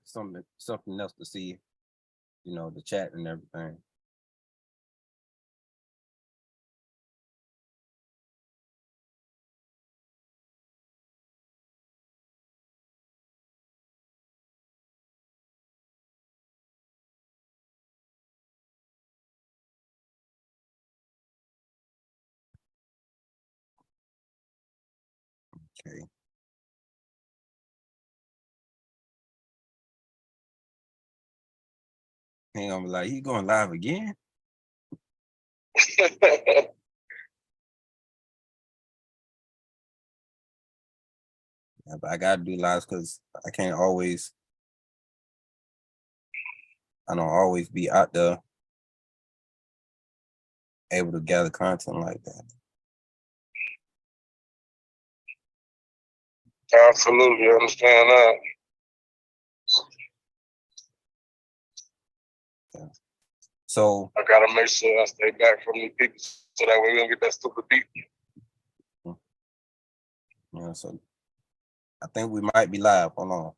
something else to see, the chat and everything. Okay. Hang on, like, he going live again? Yeah, but I gotta do lives because I don't always be out there able to gather content like that. Absolutely, understand that. Yeah. So I gotta make sure I stay back from these people so that way we don't get that stupid beat. Yeah, so I think we might be live. Hold on.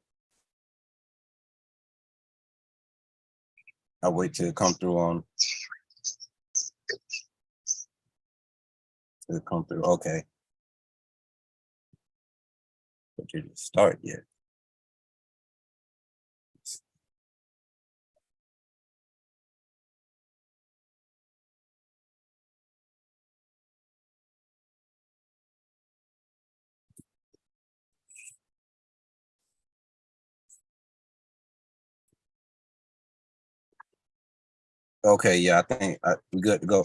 I'll wait till it come through Okay. But you didn't start yet. Okay, yeah, I think we're good to go.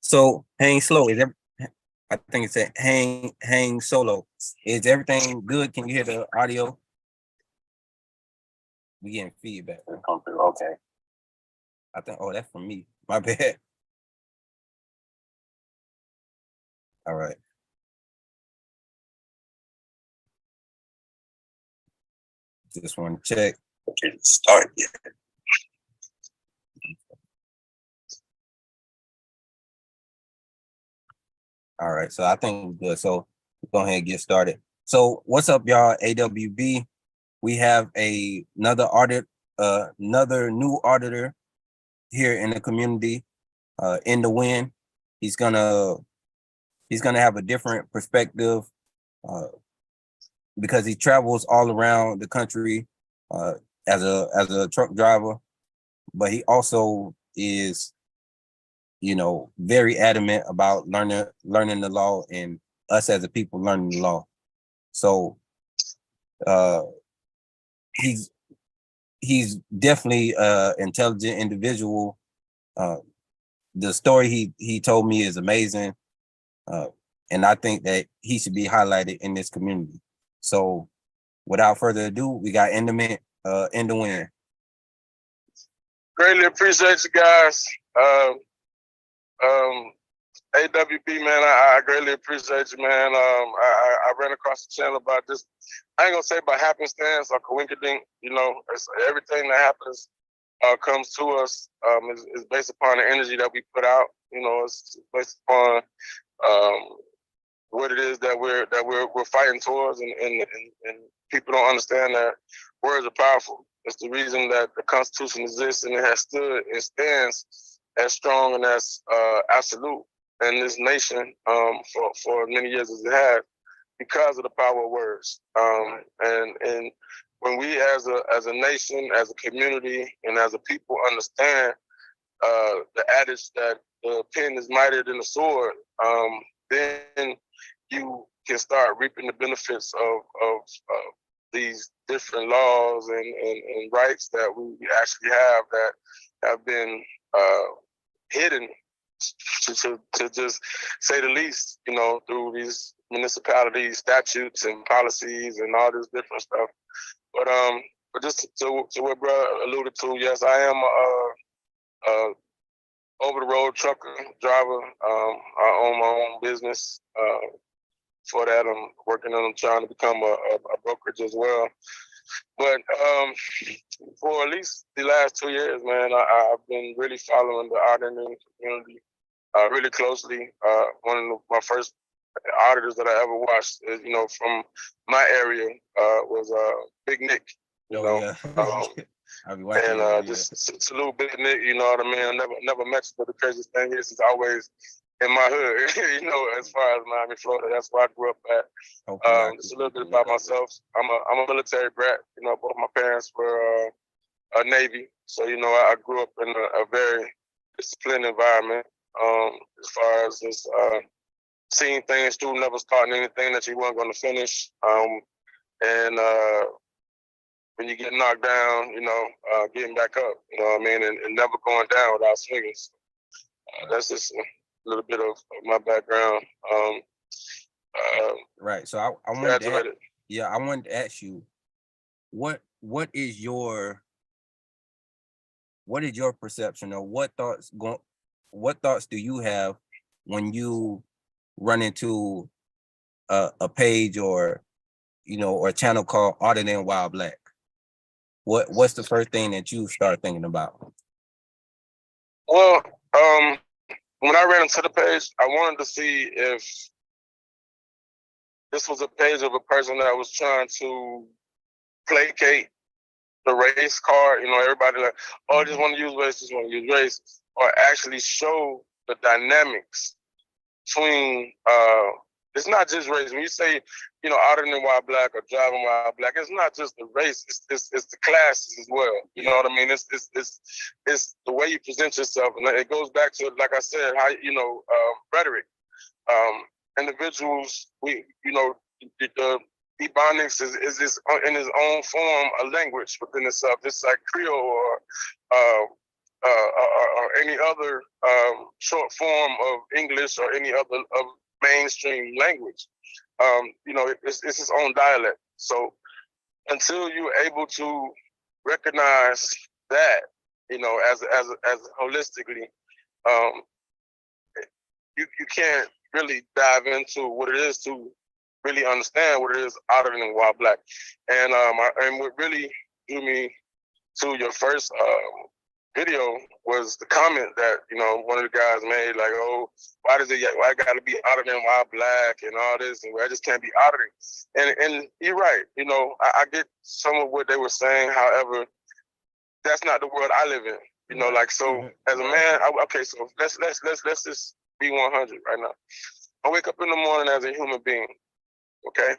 So hang slow. I think it said hang solo. Is everything good? Can you hear the audio? We getting feedback. Come through. Okay. I think. Oh, that's from me. My bad. All right. Just want to check. Okay, start yet. All right, so I think we're good. So go ahead and get started. So what's up, y'all? AWB. We have another new auditor here in the community, in the win. He's gonna have a different perspective because he travels all around the country as a truck driver, but he also is, very adamant about learning the law and us as a people learning the law. So he's definitely intelligent individual. The story he told me is amazing, and I think that he should be highlighted in this community. So without further ado, we got Endowment in the win. Greatly appreciate you guys. AWB, man, I greatly appreciate you, man. I ran across the channel about this. I ain't gonna say by happenstance or coincidence. It's everything that happens comes to us is based upon the energy that we put out. It's based upon what it is that we're fighting towards, and people don't understand that words are powerful. It's the reason that the Constitution exists, and it has stood and stands as strong and as absolute in this nation for many years as it has, because of the power of words. And when we as a nation, as a community, and as a people understand the adage that the pen is mightier than the sword, then you can start reaping the benefits of these different laws and rights that we actually have that have been hidden, to just say the least, through these municipalities, statutes, and policies, and all this different stuff. But just to what bro alluded to, yes, I am a over the road trucker driver. I own my own business. For that, I'm working on trying to become a brokerage as well. But for at least the last 2 years, man, I've been really following the auditing community really closely. One of my first auditors that I ever watched, from my area, was Big Nick. You Oh know, yeah. um, I'll be watching and your video. just salute Big Nick. You know what I mean? I never met you, but the craziest thing is, it's always in my hood. You know, as far as Miami, Florida, that's where I grew up at. Just a little bit about myself. I'm a military brat. You know, both my parents were a Navy, so you know I grew up in a very disciplined environment. As far as this seeing things through, never starting anything that you weren't going to finish. And when you get knocked down, you know, getting back up, you know what I mean, and never going down without swinging. So, that's just a little bit of my background. Right. So I wanted to Graduated. I wanted to ask you, what is your perception, or what thoughts do you have when you run into a page, or or a channel called Auditing While Black? What's the first thing that you start thinking about? Well, when I ran into the page, I wanted to see if this was a page of a person that was trying to placate the race card. You know, everybody like, oh, I just want to use race, just want to use race, or actually show the dynamics between it's not just race. When you say, you know, auditing while black or driving while black, it's not just the race, it's the classes as well. You know what I mean? It's the way you present yourself. And it goes back to, like I said, how, you know, rhetoric. Individuals, the Ebonics is this in its own form a language within itself, just like Creole or any other short form of English or any other of mainstream language. You know, it's its own dialect. So until you're able to recognize that, you know, as holistically, you can't really dive into what it is to really understand what it is auditing while black. And and what really drew me to your first video was the comment that, you know, one of the guys made, like, oh, why I gotta be auditing while black and all this, and I just can't be auditing. And you're right, you know, I get some of what they were saying. However, that's not the world I live in. You know, like, so as a man, okay, so let's just be 100 right now. I wake up in the morning as a human being, okay,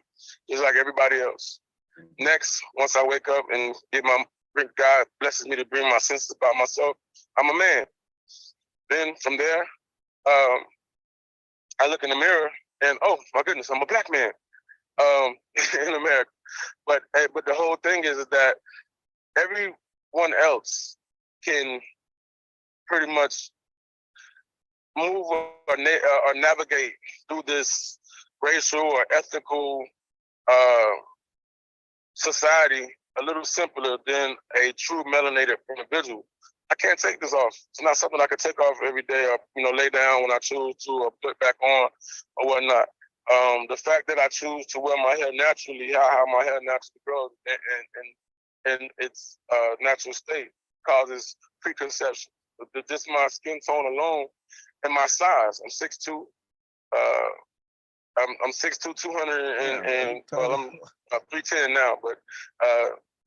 just like everybody else. Next, once I wake up and God blesses me to bring my senses about myself, I'm a man. Then from there, I look in the mirror and, oh my goodness, I'm a black man in America. But the whole thing is that everyone else can pretty much move or navigate through this racial or ethnical society a little simpler than a true melanated individual. I can't take this off. It's not something I can take off every day, or, you know, lay down when I choose to, or put back on or whatnot. The fact that I choose to wear my hair naturally, how my hair naturally grows, and its natural state causes preconception. Just my skin tone alone and my size. I'm 6'2". I'm 6'2", 200 and well, I'm 310 now, but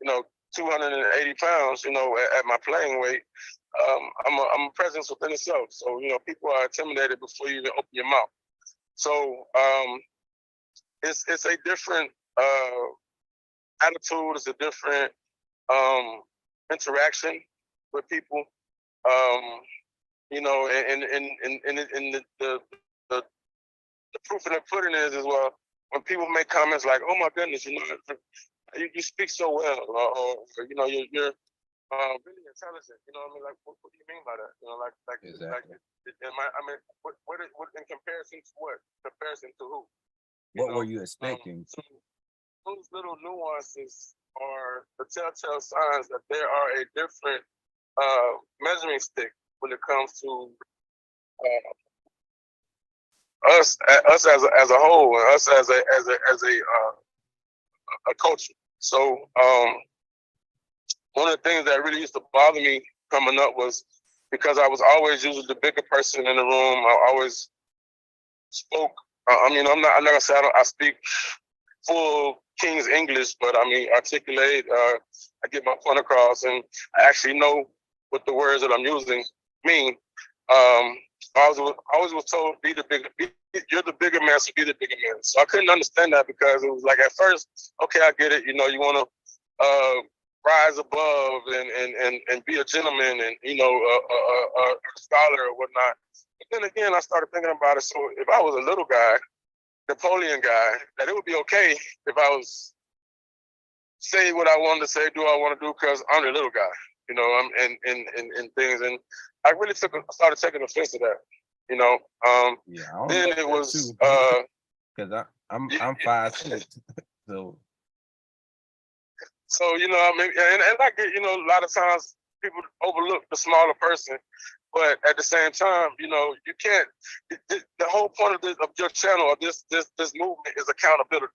you know, 280 pounds. You know, at my playing weight, I'm a presence within itself. So, you know, people are intimidated before you even open your mouth. So it's a different attitude. It's a different interaction with people. You know, and the proof in the pudding is as well, when people make comments like, "Oh my goodness, you know, you speak so well," or you know, you're really intelligent. You know what I mean? Like, what do you mean by that? You know, Exactly. I mean, what in comparison to what? Comparison to who? What were you expecting? So those little nuances are the telltale signs that there are a different measuring stick when it comes to us as a whole, and us as a culture. So one of the things that really used to bother me coming up was because I was always usually the bigger person in the room. I always spoke. I mean, I'm not gonna say I speak full King's English, but I mean, articulate, I get my point across, and I actually know what the words that I'm using mean. I always was told, you're the bigger man, so be the bigger man. So I couldn't understand that, because it was like, at first, okay, I get it. You know, you want to rise above and be a gentleman, and, you know, a scholar or whatnot. But then again, I started thinking about it. So if I was a little guy, Napoleon guy, that it would be okay if I was say what I wanted to say, do what I want to do, because I'm the little guy, you know, I'm in things. And I really started taking offense to that, you know. Yeah, then it was because I'm 5'6", so. So, you know, I mean, and I get, you know, a lot of times people overlook the smaller person, but at the same time, you know, you can't. The whole point of your channel, or this movement, is accountability,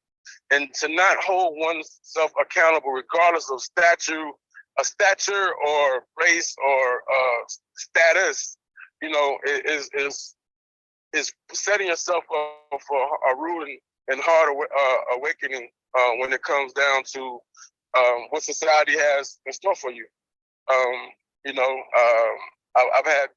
and to not hold oneself accountable, regardless of stature or race or status, you know, is setting yourself up for a rude and hard awakening when it comes down to what society has in store for you. You know, I've had.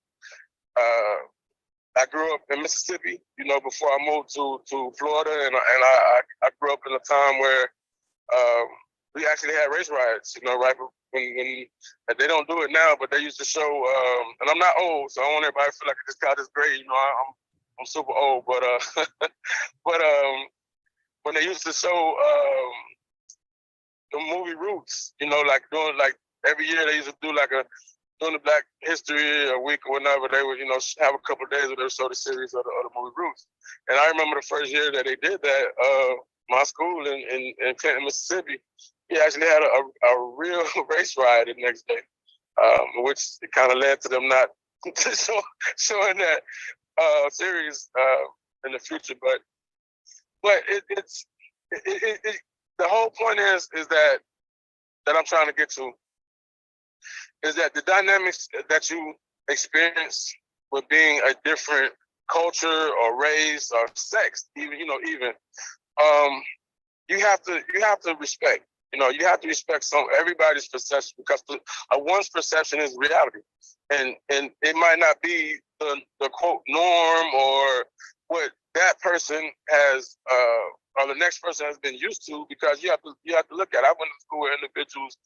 I grew up in Mississippi, you know, before I moved to Florida, and I grew up in a time where we actually had race riots, you know, right when they don't do it now, but they used to show. And I'm not old, so I don't want everybody to feel like this guy is great. You know, I'm super old, but but when they used to show the movie Roots, you know, like doing like every year they used to do like during the Black History Week or whatever, they would, you know, have a couple of days where they would show the series of the movie Roots. And I remember the first year that they did that, my school in Clinton, Mississippi, he actually had a real race riot the next day, which kind of led to them not showing that series in the future. But it's the whole point is that I'm trying to get to is that the dynamics that you experience with being a different culture or race or sex, even you have to respect. You know, you have to respect everybody's perception, because one's perception is reality, and it might not be the quote norm or what that person has or the next person has been used to, because you have to look at it. I went to school with individuals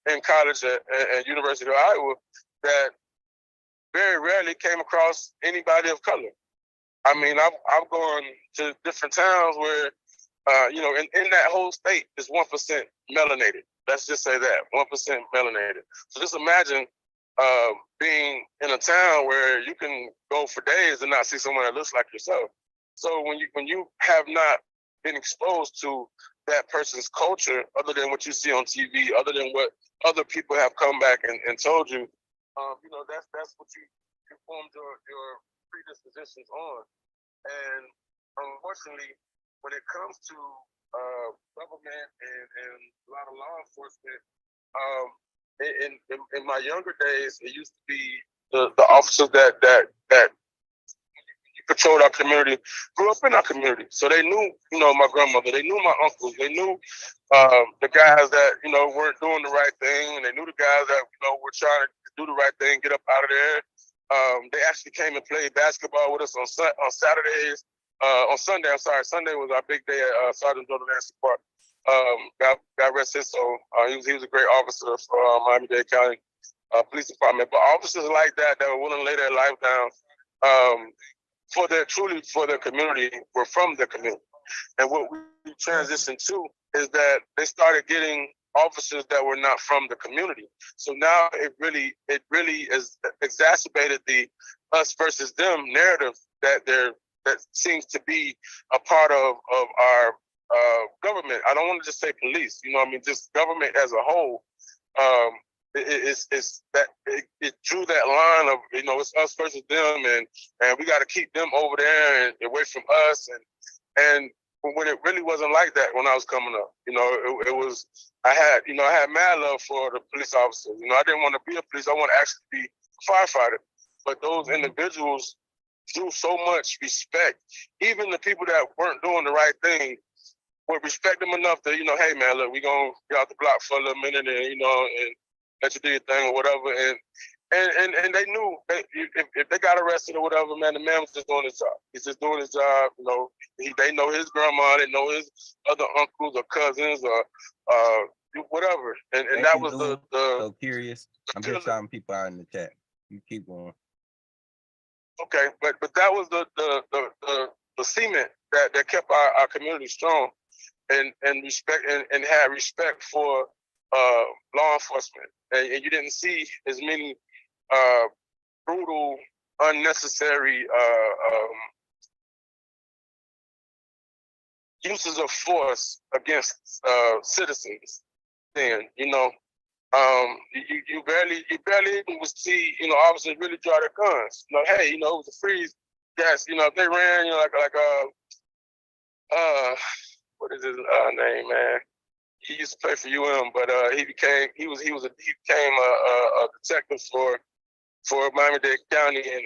in college at University of Iowa that very rarely came across anybody of color. I mean, I've gone to different towns where you know, in that whole state is 1% melanated. Let's just say that 1% melanated. So just imagine being in a town where you can go for days and not see someone that looks like yourself. So when you have not been exposed to that person's culture, other than what you see on TV, other than what other people have come back and told you, you know, that's what you formed your predispositions on. And unfortunately, when it comes to government and a lot of law enforcement, in my younger days, it used to be the officers that patrolled our community grew up in our community, so they knew, you know, my grandmother, they knew my uncles, they knew the guys that, you know, weren't doing the right thing, and they knew the guys that, you know, were trying to do the right thing, get up out of there. They actually came and played basketball with us on Saturdays. On Sunday, I'm sorry, Sunday was our big day at Sergeant Jordan Nancy Park. God rest his soul. He was a great officer for Miami-Dade County Police Department. But officers like that were willing to lay their life down for their community, were from the community. And what we transitioned to is that they started getting officers that were not from the community. So now it really is exacerbated the us versus them narrative that seems to be a part of our government. I don't want to just say police, you know what I mean, just government as a whole. It drew that line of, you know, it's us versus them, and we got to keep them over there and away from us, and when it really wasn't like that when I was coming up. You know, it was, I had mad love for the police officers. You know, I didn't want to be a police, I want to actually be a firefighter. But those individuals drew so much respect. Even the people that weren't doing the right thing would respect them enough to, hey man, look, we gonna get out the block for a little minute and and let you do your thing or whatever. And they knew that if they got arrested or whatever, man, the man was just doing his job. He's just doing his job. They know his grandma, they know his other uncles or cousins or whatever. And that was the so curious. I'm just shouting people out in the chat. You keep going. Okay, but that was the cement that kept our community strong and respect and had respect for law enforcement. And you didn't see as many brutal, unnecessary uses of force against citizens. Then, you barely even would see, officers really draw their guns. Hey, it was a freeze gas. If they ran, what is his name, man? He used to play for UM, but he became a detective for Miami-Dade County, and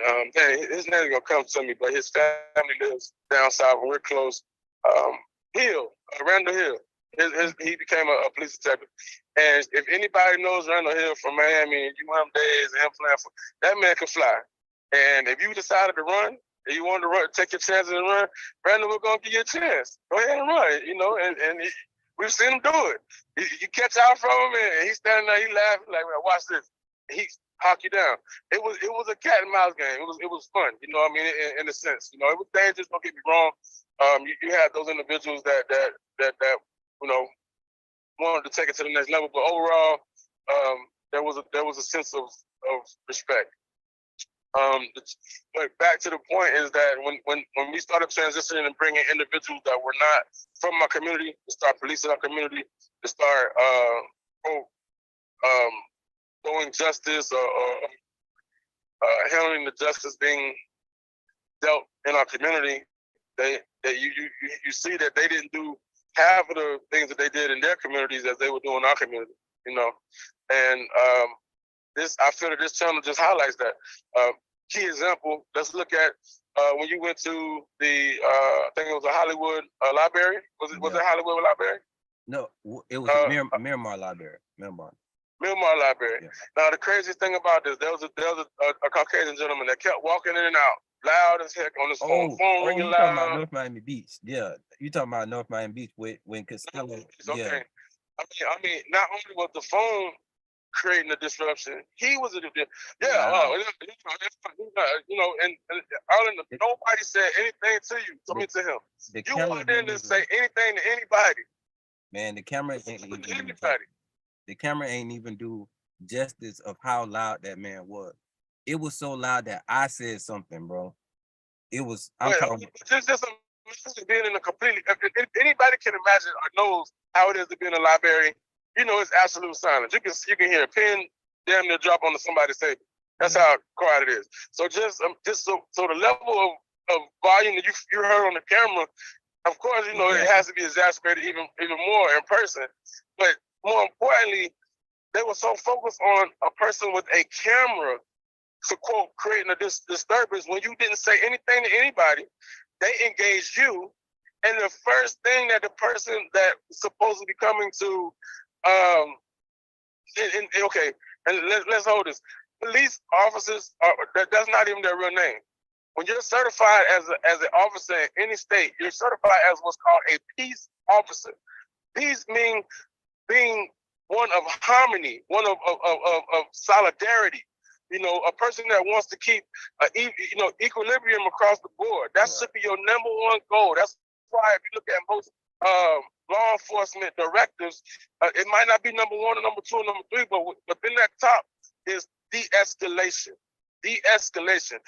his name's gonna come to me, but his family lives down south, and we're close. Randall Hill. He became a police detective, and if anybody knows Randall Hill from Miami and UM days and him playing for, that man can fly. And if you decided to run, and you wanted to run, take your chances and run, Randall was gonna give you a chance. Go ahead and run, and we've seen him do it. You catch out from him, and he's standing there, he laughing like, "Watch this." He hawk you down. It was a cat and mouse game. It was fun, in a sense. It was dangerous. Don't get me wrong. You had those individuals that wanted to take it to the next level, but overall, there was a sense of respect. But back to the point is that when we started transitioning and bringing individuals that were not from our community to start policing our community, to start doing justice or handling the justice being dealt in our community, you see that they didn't do half of the things that they did in their communities as they were doing in our community, and I feel that this channel just highlights that. Key example, let's look at when you went to the, I think it was a Hollywood library. Was it Hollywood Library? No, it was Miramar Library. Miramar Library. Yeah. Now, the craziest thing about this, there was a Caucasian gentleman that kept walking in and out, loud as heck on his phone. Phone ringing loud. Talking about North Miami Beach. Yeah, you talking about North Miami Beach when Costello. Okay. Yeah. I mean, not only was the phone creating a disruption, he was and nobody said anything to you. To him. You walked in and say anything to anybody. Man, the camera ain't anybody. The camera ain't even do justice of how loud that man was. It was so loud that I said something, bro. It was. Just being in a completely. If anybody can imagine or knows how it is to be in a library, it's absolute silence. You can hear a pin damn near drop onto somebody's table. That's how quiet it is. So just so the level of volume that you heard on the camera, of course, it has to be exacerbated even more in person. But more importantly, they were so focused on a person with a camera, to quote, creating a disturbance when you didn't say anything to anybody. They engaged you, and the first thing that the person that was supposed to be coming to, let's hold this. Police officers that's not even their real name. When you're certified as an officer in any state, you're certified as what's called a peace officer. Peace means being one of harmony, one of solidarity. A person that wants to keep equilibrium across the board. That should be your number one goal. That's why if you look at most law enforcement directives, it might not be number one or number two or number three, but within that top is de-escalation. De-escalation.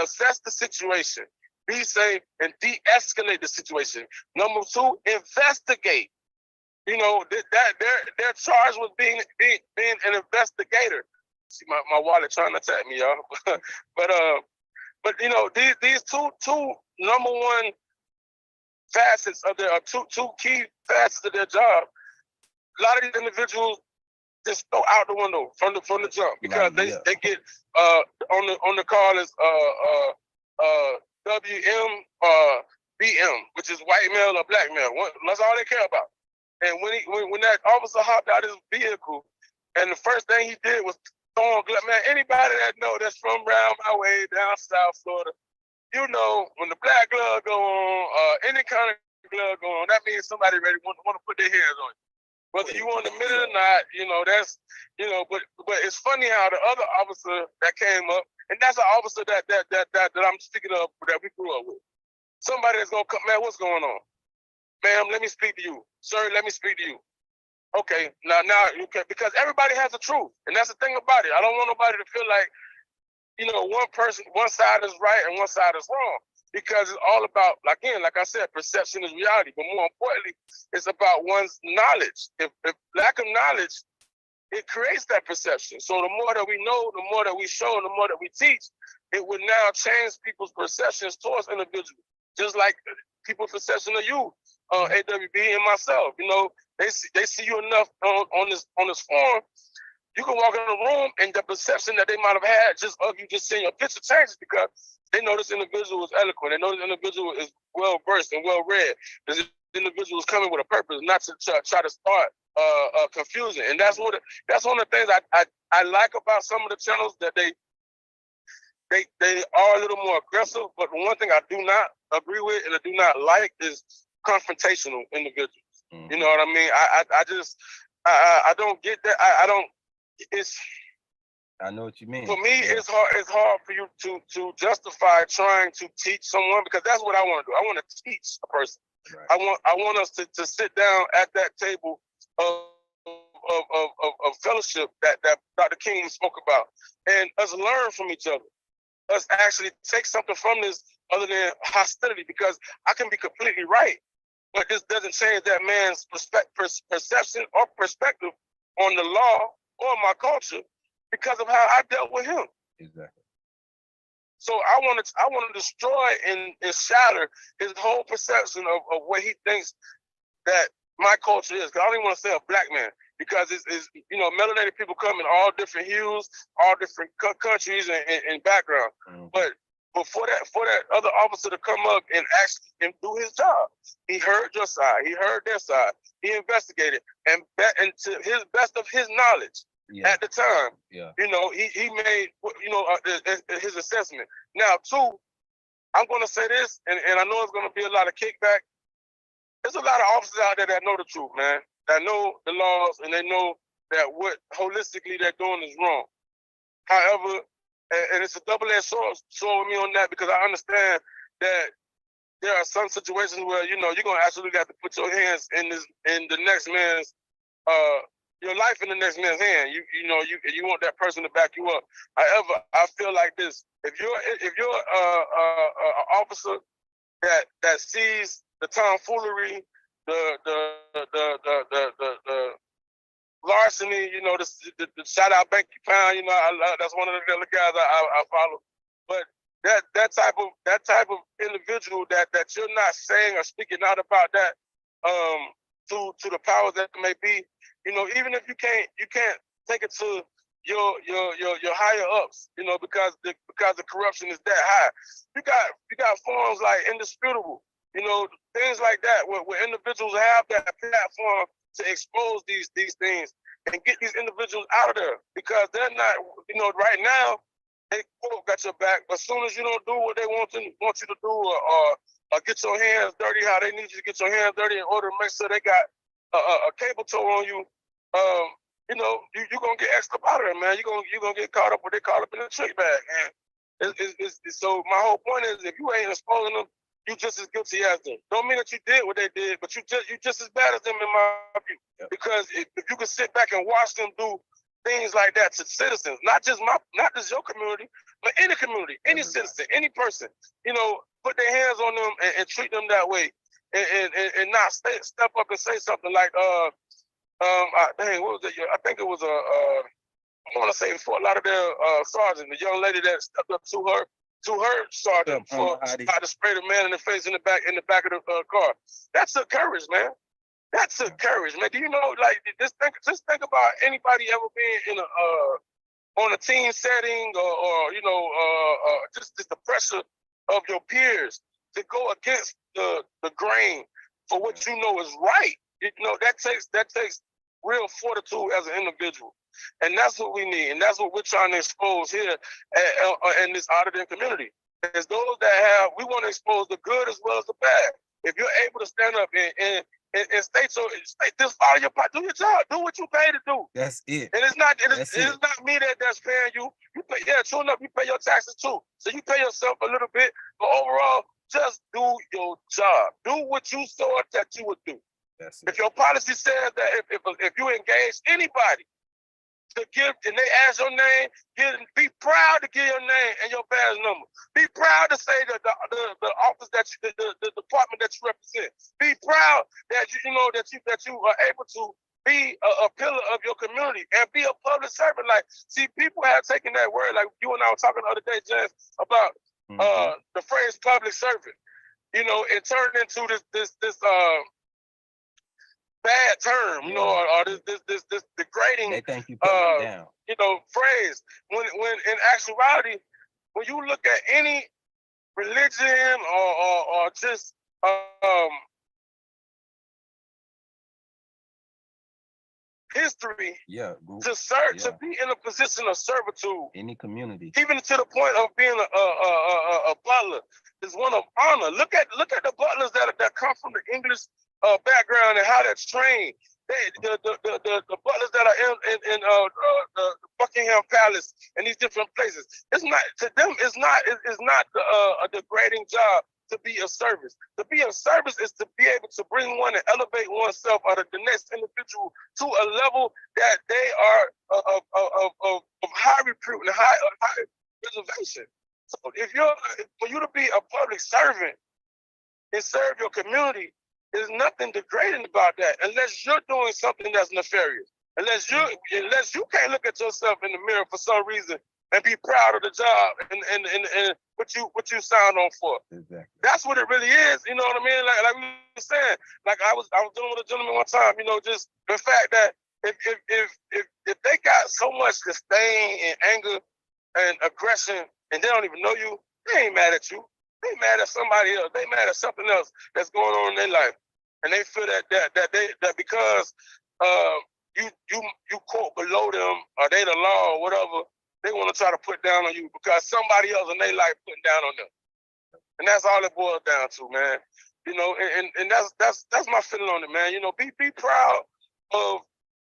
Assess the situation, be safe, and de-escalate the situation. Number two, investigate. That they're charged with being an investigator. See my wallet trying to attack me, y'all. but these two number one facets of their two key facets of their job, a lot of these individuals just throw out the window from the jump because they get on the call as WM BM, which is white male or black male. That's all they care about. And when that officer hopped out his vehicle, and the first thing he did was throw on gloves. Man, anybody that know that's from around my way down South Florida, you know when the black glove go on, any kind of glove go on, that means somebody ready want to put their hands on you. Whether you want to admit it or not, that's, but it's funny how the other officer that came up, and that's an officer that I'm speaking of that we grew up with. Somebody that's gonna come, man, what's going on? Ma'am, let me speak to you. Sir, let me speak to you. Okay, now you can, because everybody has the truth, and that's the thing about it. I don't want nobody to feel like, one side is right and one side is wrong, because it's all about, again, like I said, perception is reality. But more importantly, it's about one's knowledge. If lack of knowledge, it creates that perception. So the more that we know, the more that we show, and the more that we teach, it would now change people's perceptions towards individuals. Just like people's perception of you, AWB and myself. They see you enough on this forum. You can walk in a room and the perception that they might have had just of you just seeing your picture changes, because they know this individual is eloquent. They know this individual is well versed and well read. This individual is coming with a purpose, not to try to start confusing. And that's one of the things I like about some of the channels, that they are a little more aggressive. But the one thing I do not agree with and I do not like is confrontational individuals. Mm-hmm. You know what I mean? I don't get that. I know what you mean. For me, it's hard for you to justify trying to teach someone, because that's what I want to do. I want to teach a person. Right. I want us to sit down at that table of fellowship that Dr. King spoke about, and us learn from each other. Us actually take something from this other than hostility, because I can be completely right, but this doesn't change that man's perception or perspective on the law or my culture because of how I dealt with him. Exactly. So I want to destroy and shatter his whole perception of what he thinks that my culture is. Because I don't even want to say a black man, because it's melanated people come in all different hues, all different countries and backgrounds. Mm-hmm. But for that other officer to come up and actually do his job, he heard your side, he heard their side, he investigated, and to his best of his knowledge. Yeah. At the time, yeah. He made his assessment. Now, too, I'm going to say this, and I know it's going to be a lot of kickback. There's a lot of officers out there that know the truth, man, that know the laws, and they know that what holistically they're doing is wrong. However, and it's a double-edged sword with me on that, because I understand that there are some situations where you're going to absolutely have to put your hands in the next man's your life in the next man's hand. You want that person to back you up. However, I feel like this: if you're an officer that sees the tomfoolery, the larceny, the shout out bank pound, that's one of the other guys I follow. But that type of individual that you're not saying or speaking out about that to the powers that may be, even if you can't take it to your higher ups, because the corruption is that high. You got forms like indisputable, things like that, where individuals have that platform to expose these things and get these individuals out of there, because they're not, right now they got your back, but as soon as you don't do what they want you to do, or get your hands dirty how they need you to get your hands dirty in order to make sure they got a cable tow on you, you're gonna get X'd up out of there, man. You're gonna get caught up what they call up in the trick bag, man. So my whole point is, if you ain't exposing them, you just as guilty as them. Don't mean that you did what they did, but you just as bad as them in my view. Yep. Because if you can sit back and watch them do things like that to citizens, not just your community, but any community, any citizen, any person, put their hands on them and treat them that way, and not step up and say something like, what was it? I think it was I want to say for a lot of their sergeant, the young lady that stepped up to her sergeant for how to spray the man in the face in the back of the car. That took courage, man. That took courage, man. Do you know, just think about anybody ever being in on a team setting or just the pressure of your peers to go against the grain for what you know is right. You know, that takes real fortitude as an individual. And that's what we need. And that's what we're trying to expose here in this auditing community. Is those that have, we want to expose the good as well as the bad. If you're able to stand up and just follow your part, do your job, do what you pay to do. That's it. And it's not me that's paying you. You pay, yeah, true enough, you pay your taxes too. So you pay yourself a little bit, but overall, just do your job. Do what you thought that you would do. If your policy says that if you engage anybody to give, and they ask your name, be proud to give your name and your badge number. Be proud to say that the office that you, the department that you represent. Be proud that you are able to be a pillar of your community and be a public servant. Like, see, people have taken that word, like you and I were talking the other day, James, about the phrase public servant. You know, it turned into this bad term, you know, or this degrading, they think you put me down, you know, phrase. When in actuality, when you look at any religion or just history, to serve, to be in a position of servitude, any community, even to the point of being a butler, is one of honor. Look at the butlers that come from the English background and how they're trained. The butlers that are in the Buckingham Palace and these different places. It's not, to them. It's not a degrading job to be of service. To be of service is to be able to bring one and elevate oneself or the next individual to a level that they are of high repute and high reservation. So for you to be a public servant and serve your community, there's nothing degrading about that, unless you're doing something that's nefarious. Unless you can't look at yourself in the mirror for some reason and be proud of the job and what you signed on for. Exactly. That's what it really is. You know what I mean? Like we were saying. Like I was dealing with a gentleman one time. You know, just the fact that if they got so much disdain and anger and aggression and they don't even know you, they ain't mad at you. They mad at somebody else. They mad at something else that's going on in their life, and they feel that because you quote below them or they the law or whatever, they want to try to put down on you because somebody else in their life putting down on them, and that's all it boils down to, man. You know, and that's my feeling on it, man. You know, be proud of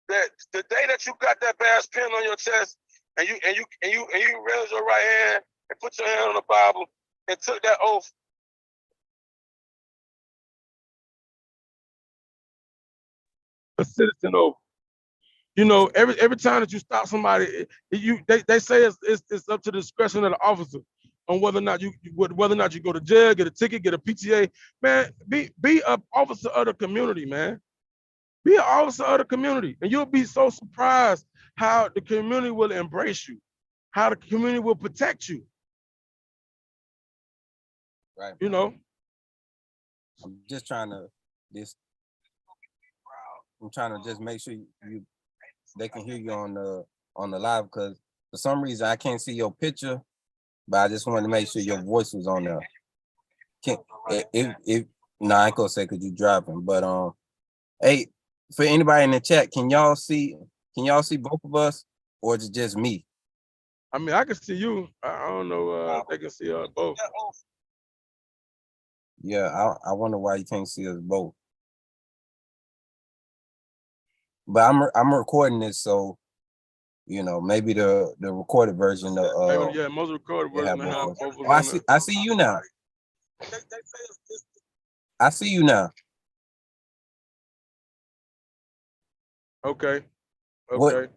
that. The day that you got that badge pin on your chest, and you raised your right hand and put your hand on the Bible and took that oath. A citizen oath. You know, every time that you stop somebody, they say it's up to the discretion of the officer on whether or not you go to jail, get a ticket, get a PTA. Man, be an officer of the community, man. Be an officer of the community, and you'll be so surprised how the community will embrace you, how the community will protect you. Right. You know, I'm just trying to just make sure they can hear you on the live, because for some reason I can't see your picture, but I just wanted to make sure your voice was on there. I ain't gonna say because you driving, but hey, for anybody in the chat, can y'all see both of us, or is it just me? I mean, I can see you. I don't know if they can see us both. Yeah, I wonder why you can't see us both. But I'm recording this, so you know, maybe the recorded version of most recorded version have both of us. I see you now. I see you now. Okay. What?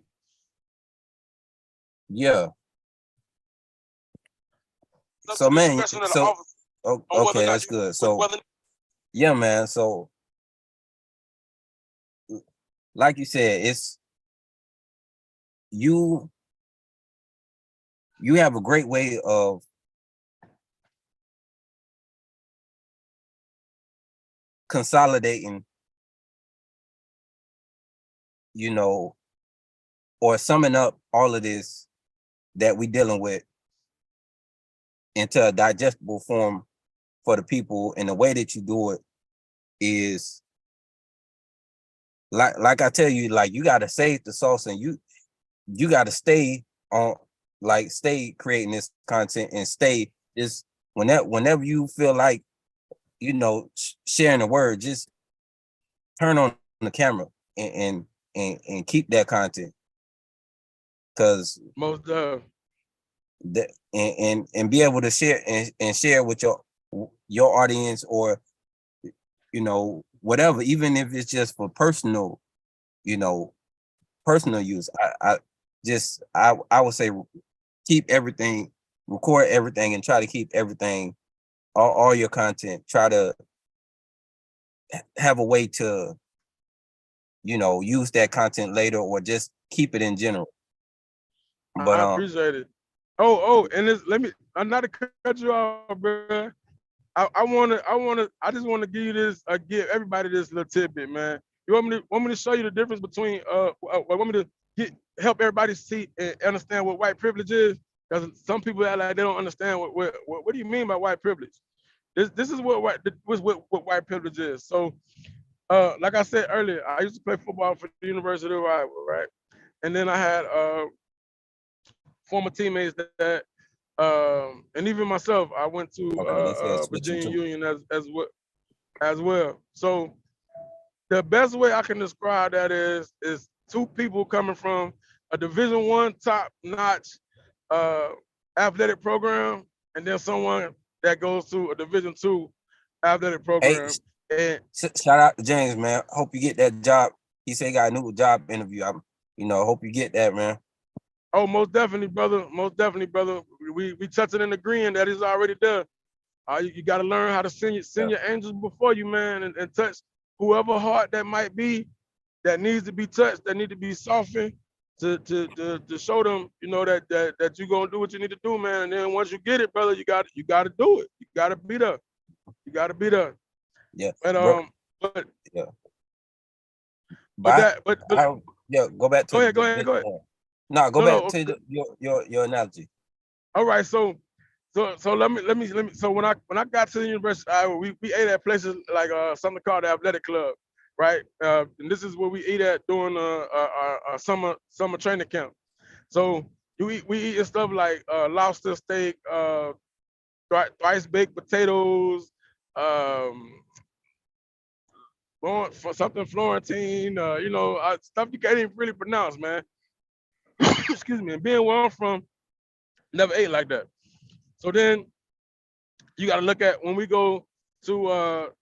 Yeah. So man, okay, that's good. So yeah, man. So like you said, it's you have a great way of consolidating, you know, or summing up all of this that we dealing with into a digestible form for the people, and the way that you do it is like I tell you, like you gotta save the sauce, and you gotta stay on, like stay creating this content and stay just whenever you feel like, you know, sharing the word, just turn on the camera and keep that content, because Most that and be able to share and share with your audience, or you know, whatever, even if it's just for personal, you know, personal use. I would say keep everything, record everything, and try to keep everything, all your content, try to have a way to, you know, use that content later, or just keep it in general. But I appreciate it. Oh, and let me, I'm not to cut you off, bro. I just want to give you this, give everybody this little tidbit, man. You want me to show you the difference between, want me to help everybody see and understand what white privilege is? Because some people act like they don't understand what do you mean by white privilege? This is what white privilege is. So, like I said earlier, I used to play football for the University of Iowa, right? And then I had former teammates that and even myself, I went to Virginia Union as well. So the best way I can describe that is two people coming from a Division I top-notch athletic program, and then someone that goes to a Division II athletic program. Hey, shout out to James, man. Hope you get that job. He said he got a new job interview. Hope you get that, man. Oh, most definitely, brother. Most definitely, brother. We touching and agreeing that it's already done. You got to learn how to send your angels before you, man, and touch whoever heart that might be that needs to be touched, that need to be softened, to show them, you know, that you're gonna do what you need to do, man. And then once you get it, brother, you got to do it. You got to be there. You got to be there. Yeah. And but yeah. Go back to go ahead. No, go back to your analogy. All right, so let me. So when I got to the University of Iowa, we ate at places like something called the Athletic Club, right? And this is where we eat at during our summer training camp. So we eat stuff like lobster steak, thrice baked potatoes, something Florentine, stuff you can't even really pronounce, man. Excuse me. And being where I'm from, never ate like that. So then you got to look at when we go to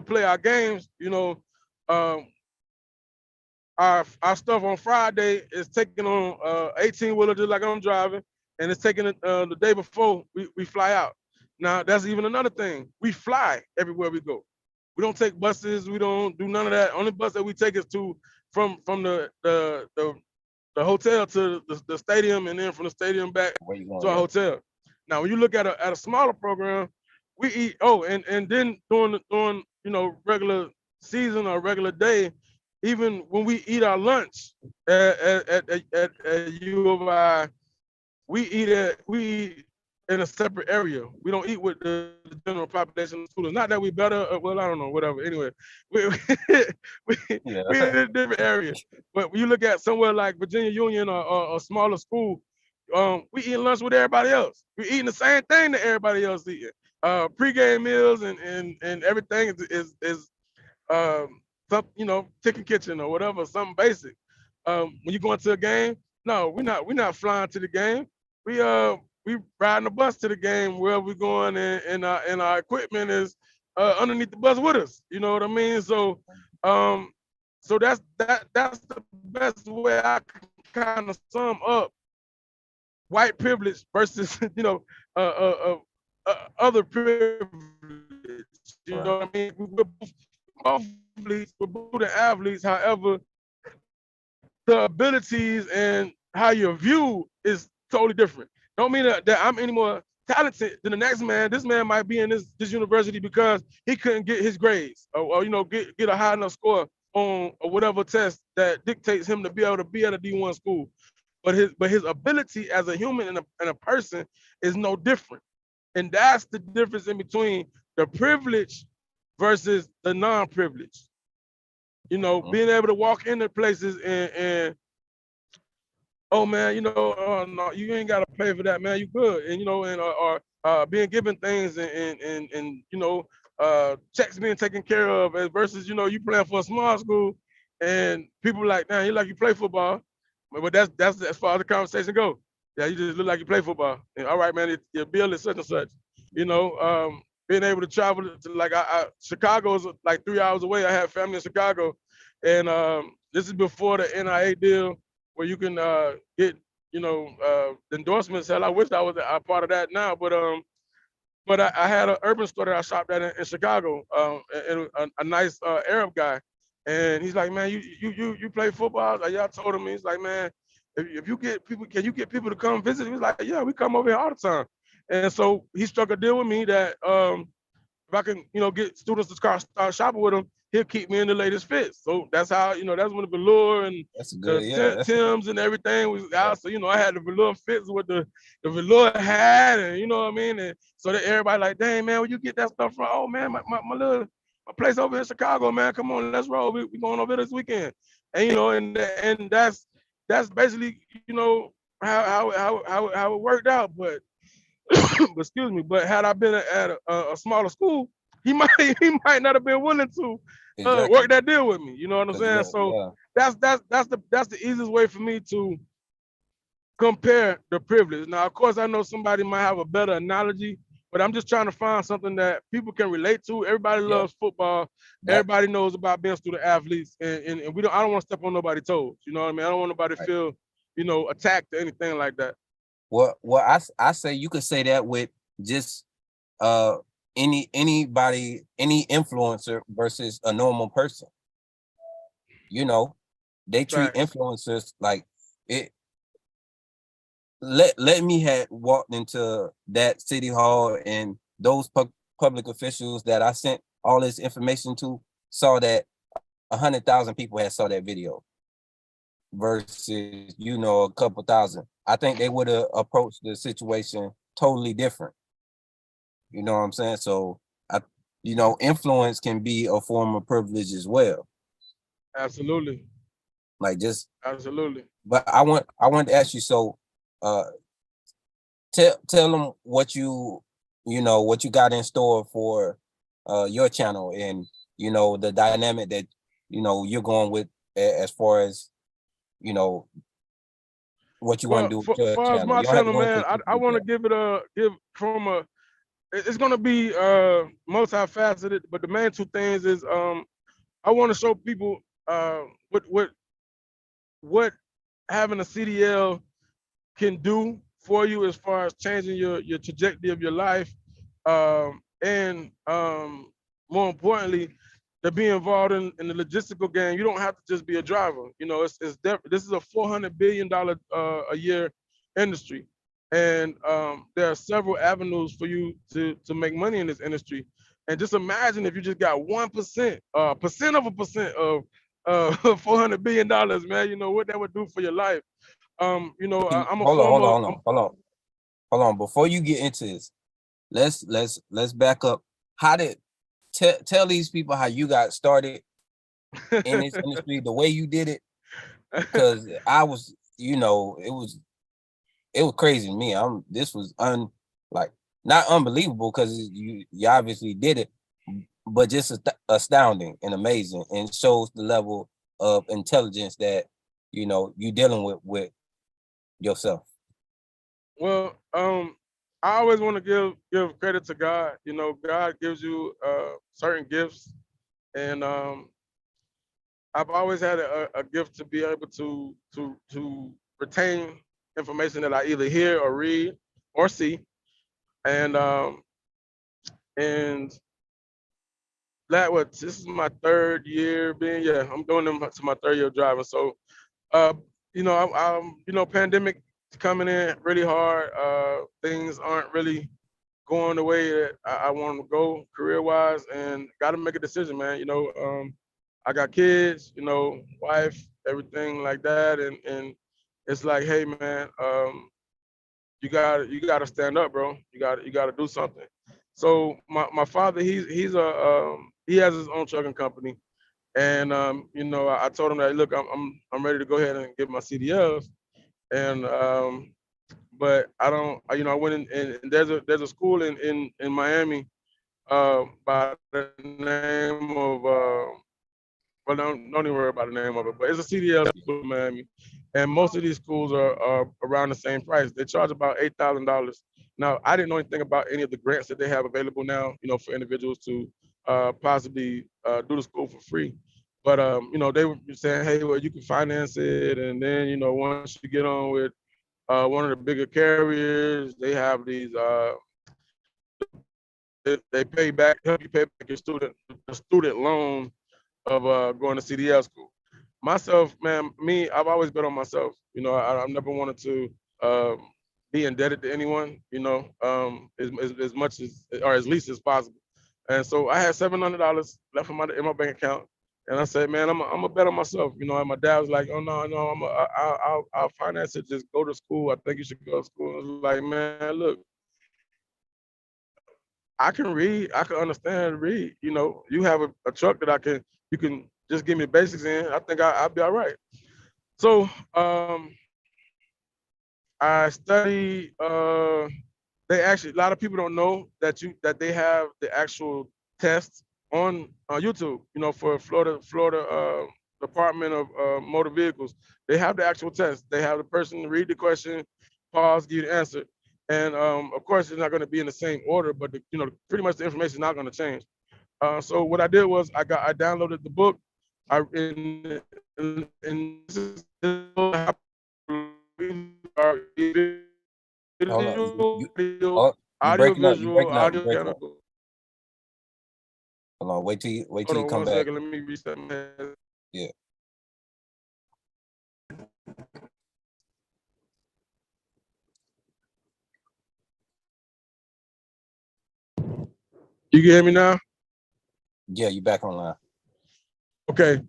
play our games, you know, our stuff on Friday is taking on 18-wheeler just like I'm driving, and it's taking it the day before we fly out. Now that's even another thing. We fly everywhere we go. We don't take buses. We don't do none of that. Only bus that we take is from the hotel to the stadium, and then from the stadium back to our hotel. Now, when you look at a smaller program, we eat. Oh, and then during you know, regular season or regular day, even when we eat our lunch at U of I, we eat in a separate area. We don't eat with the general population of students. Not that we better, well, I don't know, whatever. Anyway, we eat in a different area. But when you look at somewhere like Virginia Union or a smaller school, we eat lunch with everybody else. We eating the same thing that everybody else eating. Pre-game meals and everything is some, you know, chicken kitchen or whatever, something basic. When you go into a game, no, we're not flying to the game. We riding the bus to the game where we're going, and our equipment is underneath the bus with us. You know what I mean? So so that's the best way I can kind of sum up white privilege versus you know other privilege. You know what I mean? We're both athletes. However, the abilities and how you're viewed is totally different. Don't mean that I'm any more talented than the next man. This man might be in this university because he couldn't get his grades, or you know, get a high enough score on or whatever test that dictates him to be able to be at a D1 school. But his ability as a human and a person is no different. And that's the difference in between the privilege versus the non-privilege. You know, being able to walk into places and oh man, you know, no, you ain't gotta pay for that, man. You good, and you know, and or being given things and you know, checks being taken care of, as versus you know, you playing for a small school, and people like, man, you like you play football, but that's as far as the conversation go. Yeah, you just look like you play football. And, all right, man, your bill is such and such. You know, being able to travel to like Chicago's like 3 hours away. I have family in Chicago, and this is before the NIA deal where you can get, you know, endorsements. Hell, I wish I was a part of that now, but I had an urban store that I shopped at in Chicago, and a nice Arab guy, and he's like, man, you play football? I was like, yeah, I told him. He's like, man, if you get people, can you get people to come visit? He was like, yeah, we come over here all the time, and so he struck a deal with me that if I can, you know, get students to start shopping with him, he'll keep me in the latest fits. So that's how, you know, that's when the velour and That's a the good, yeah. Tims and everything was out. So, you know, I had the velour fits with the velour hat, and you know what I mean? And so that everybody like, dang, man, where you get that stuff from? Oh, man, my place over in Chicago, man. Come on, let's roll. We going over this weekend. And, you know, and that's basically, you know, how it worked out. But excuse me, but had I been at a smaller school, he might not have been willing to Exactly. work that deal with me. You know what I'm saying? So Yeah. that's the easiest way for me to compare the privilege. Now, of course, I know somebody might have a better analogy, but I'm just trying to find something that people can relate to. Everybody Yeah. loves football. That, Everybody knows about being student athletes, and I don't want to step on nobody's toes. You know what I mean? I don't want nobody to right. feel, you know, attacked or anything like that. Well, I say you could say that with just anybody, any influencer versus a normal person. You know, they treat Facts. influencers like it. Let me have walked into that city hall, and those public officials that I sent all this information to saw that 100,000 people had saw that video versus, you know, a couple thousand. I think they would have approached the situation totally different. You know what I'm saying? So you know, influence can be a form of privilege as well. Absolutely. Like just, Absolutely. but I want to ask you, so tell them what you know, what you got in store for your channel, and you know, the dynamic that, you know, you're going with as far as, you know, what you want Well, to do with for your far as channel. my You don't have to channel, go into man, I deep want to detail. give from it's gonna be multifaceted, but the main two things is I want to show people what having a CDL can do for you as far as changing your trajectory of your life, and more importantly, to be involved in the logistical game. You don't have to just be a driver. You know, this is a $400 billion a year industry, and there are several avenues for you to make money in this industry. And just imagine if you just got 1%, percent of a percent of $400 billion, man. You know what that would do for your life. You know, I'm a former. Hold on. Before you get into this, let's back up. How did tell these people how you got started in this industry, the way you did it? Because I was, you know, it was crazy to me. This was like not unbelievable because you obviously did it, but just astounding and amazing, and shows the level of intelligence that, you know, you dealing with yourself. Well, I always want to give credit to God. You know, God gives you certain gifts, and I've always had a gift to be able to retain information that I either hear or read or see, and and this is my third year being, yeah, I'm going to my third year of driving. So uh, you know, you know, pandemic coming in really hard. Things aren't really going the way that I want to go career wise, and got to make a decision, man. You know, I got kids, you know, wife, everything like that, and it's like, hey, man, you got to stand up, bro. You got to do something. So my father, he has his own trucking company, and you know, I told him that, look, I'm ready to go ahead and get my CDLs, and but I don't, you know, I went in, and there's a school in Miami by the name of well, don't even worry about the name of it, but it's a CDL school in Miami, and most of these schools are around the same price. They charge about $8,000. Now, I didn't know anything about any of the grants that they have available now, you know, for individuals to possibly do the school for free. But you know, they were saying, hey, well, you can finance it, and then, you know, once you get on with one of the bigger carriers, they have these they pay back, help you pay back your student loan of going to CDL school. Myself, man, I've always bet on myself. You know, I've never wanted to be indebted to anyone, you know, as much as, or as least as possible. And so I had $700 left in my bank account. And I said, man, I'm a bet on myself. You know, and my dad was like, oh, no, I'll finance it. Just go to school. I think you should go to school. I was like, man, look, I can read, I can understand and read. You know, you have a truck that you can just give me the basics in. I think I'll be all right. So I study. They actually, a lot of people don't know that they have the actual test on YouTube. You know, for Florida Department of Motor Vehicles, they have the actual test. They have the person read the question, pause, give you the answer, and of course it's not going to be in the same order, but you know, pretty much the information is not going to change. So what I did was I downloaded the book. I in this is Hold on. audio, Oh, you breaking up. You visual, breaking up. You audio breaking up. chemical. Hold on. Wait till Hold you on come one back. second. Let me reset my head. Yeah. You can hear me now? Yeah, you back online. Okay.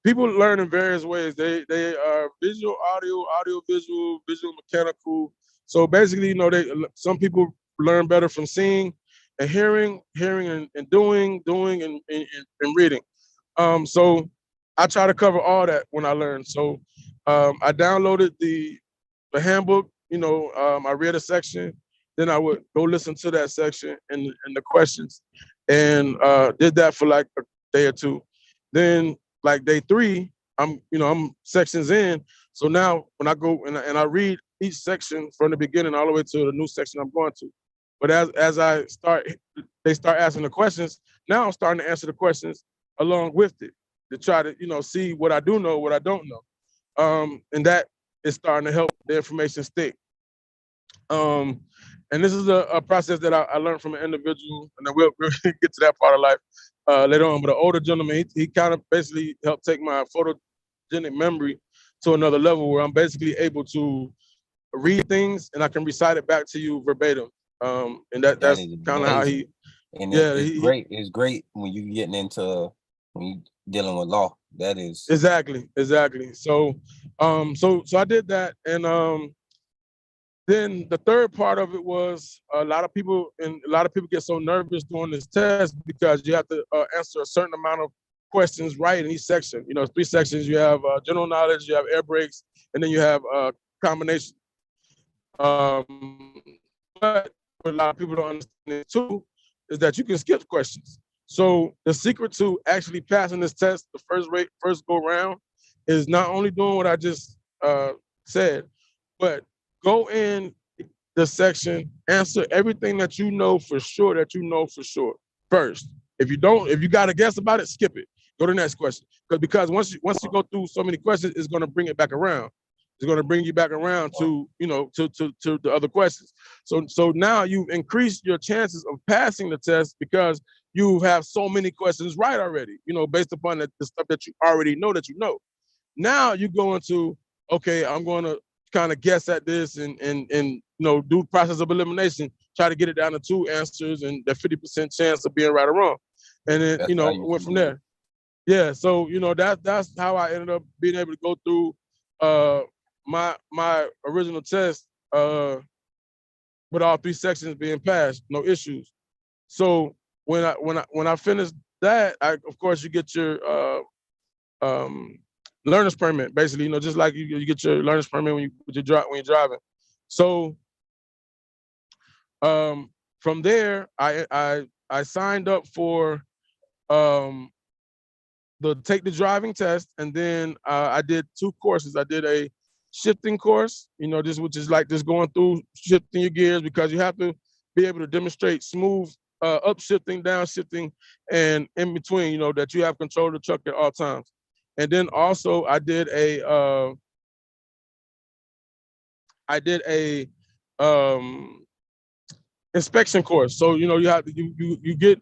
People learn in various ways. They are visual, audio, visual, mechanical. So basically, you know, some people learn better from seeing and hearing and doing and reading. So I try to cover all that when I learn. So I downloaded the handbook. You know, I read a section, then I would go listen to that section and the questions, and did that for like a day or two. Then like day 3, I'm sections in. So now when I go and I read each section from the beginning all the way to the new section I'm going to. But as they start asking the questions. Now I'm starting to answer the questions along with it to try to, you know, see what I do know, what I don't know. And that is starting to help the information stick. And this is a process that I learned from an individual, and then we'll get to that part of life later on. But an older gentleman, he kind of basically helped take my photogenic memory to another level where I'm basically able to read things and I can recite it back to you verbatim. And That that's is kind of how amazing. And yeah, it's great. It's great when you getting into when you dealing with law. That is exactly. So, so I did that, and then the third part of it was a lot of people get so nervous doing this test because you have to answer a certain amount of questions right in each section. You know, 3 sections. You have general knowledge, you have air brakes, and then you have combination. But what a lot of people don't understand too is that you can skip questions. So the secret to actually passing this test, the first go round, is not only doing what I just said, but go in the section, answer everything that you know for sure first. If you got a guess about it, skip it. Go to the next question. Because once you go through so many questions, it's going to bring it back around. It's going to bring you back around to, you know, to the other questions. So now you've increased your chances of passing the test because you have so many questions right already, you know, based upon the stuff that you already know that you know. Now you go into, okay, I'm going to kind of guess at this and you know, do process of elimination, try to get it down to 2 answers and that 50% chance of being right or wrong. And then, that's you how know, you went should from do it. there. Yeah, so you know that's how I ended up being able to go through my original test with all 3 sections being passed, no issues. So when I finished that, of course you get your learner's permit, basically, just like you get your learner's permit when you're driving. So from there, I signed up for take the driving test, and then I did 2 courses. I did a shifting course, which is like just going through shifting your gears, because you have to be able to demonstrate smooth upshifting, downshifting, and in between, that you have control of the truck at all times. And then also I did a inspection course. So you have to you get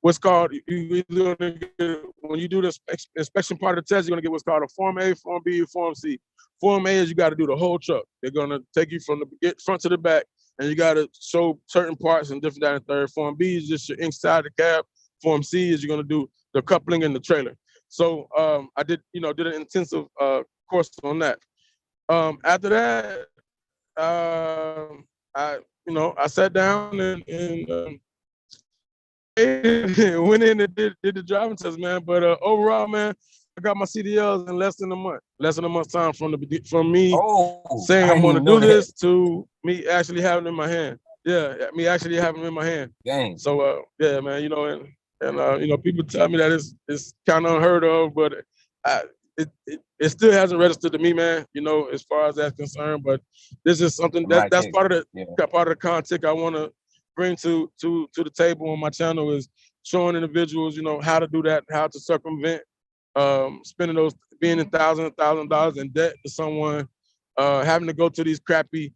what's called, when you do the inspection part of the test, you're gonna get what's called a Form A, Form B, Form C. Form A is you got to do the whole truck. They're gonna take you from the front to the back, and you got to show certain parts and different, that, and third. Form B is just your inside the cab. Form C is you're gonna do the coupling and the trailer. So I did an intensive course on that. After that, I sat down and went in and did the driving test, man. But overall, man, I got my CDLs in less than a month time from me saying I'm going to do this to me actually having it in my hand. Yeah, me actually having it in my hand. Dang. So yeah, man, and people tell me that it's kind of unheard of, but it still hasn't registered to me, man. As far as that's concerned. But this is something that's part of the content I want to bring to the table on my channel, is showing individuals, how to do that, how to circumvent spending being in $1,000 in debt to someone, having to go to these crappy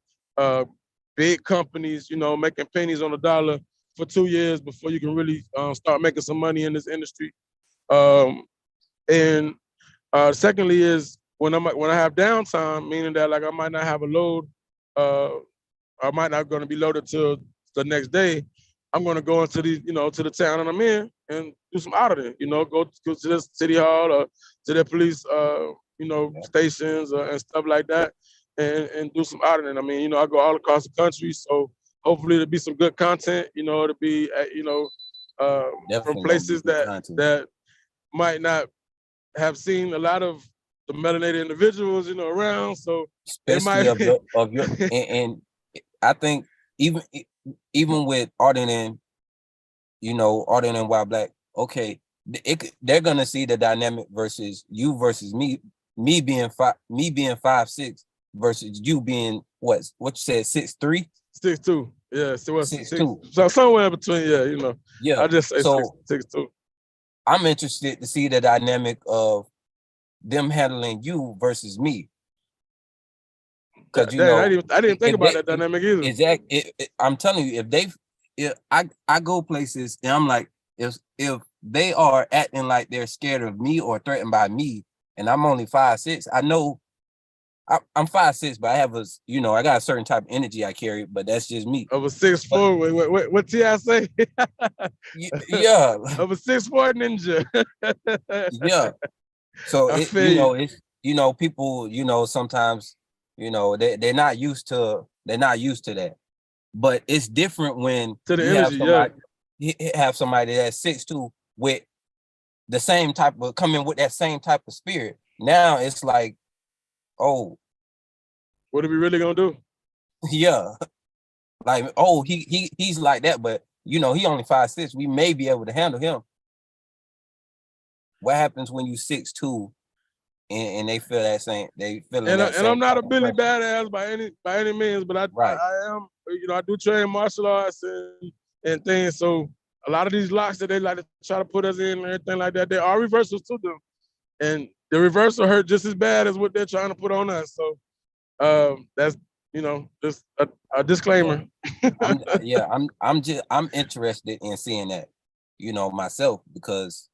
big companies, making pennies on the dollar for 2 years before you can really start making some money in this industry. And secondly is when I have downtime, meaning that like I might not have a load, I might not going to be loaded till the next day, I'm going to go into to the town that I'm in and do some auditing, go to the city hall or to the police, stations and stuff like that, and do some auditing. I mean, I go all across the country, so hopefully there'll be some good content, to be, from places that might not have seen a lot of the melanated individuals, around. So especially of your and I think even with auditing, auditing while black, okay, they're gonna see the dynamic versus you versus me being 5'6" versus you being what you said 6'3", 6'2". Yeah, so 6'2". So somewhere in between, yeah, Yeah. I just say so 6'2". I'm interested to see the dynamic of them handling you versus me. Because I didn't think about that dynamic either. Exactly. I'm telling you, if I go places and I'm like, if they are acting like they're scared of me or threatened by me, and I'm only 5'6", I know I'm 5'6", but I have I got a certain type of energy I carry, but that's just me. Of a 6'4", what T.I. say? Yeah. Of a 6'4" ninja. Yeah. So it's people, sometimes, they're not used to that. But it's different when to the you energy, have somebody that's 6'2" with the same type of coming with that same type of spirit. Now it's like, oh, what are we really gonna do? Yeah. Like, oh, he's like that, but he only 5'6". We may be able to handle him. What happens when you 6'2" and they feel that same? They feeling that same. And I'm not a Billy Badass by any means, but I am. I do train martial arts and things. So a lot of these locks that they like to try to put us in and everything like that, there are reversals to them, and the reversal hurt just as bad as what they're trying to put on us. So that's just a disclaimer. I'm interested in seeing that, myself, because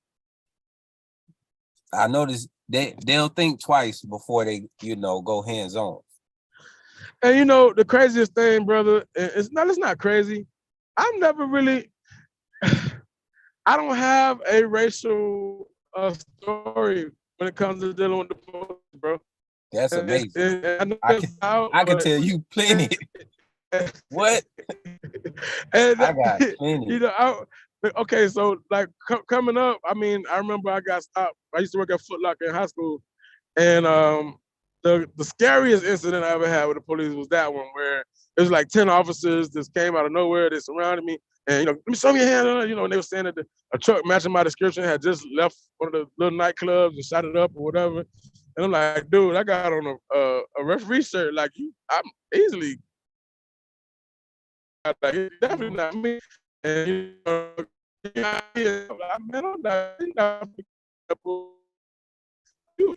I noticed they'll think twice before they, go hands on. And the craziest thing, brother, it's not crazy. I'm never really, I don't have a racial story when it comes to dealing with the police, bro. That's amazing. I can tell you plenty. What? And I got plenty. you know, okay, so like coming up, I mean, I remember I got stopped. I used to work at Foot Locker in high school, and the scariest incident I ever had with the police was that one where it was like 10 officers just came out of nowhere. They surrounded me, and you know, let me show me your hand. You know, and they were saying that a truck matching my description had just left one of the little nightclubs and shot it up or whatever. And I'm like, dude, I got on a referee shirt. Like I'm easily like, it's definitely not me. And you know, yeah, man, I'm not you,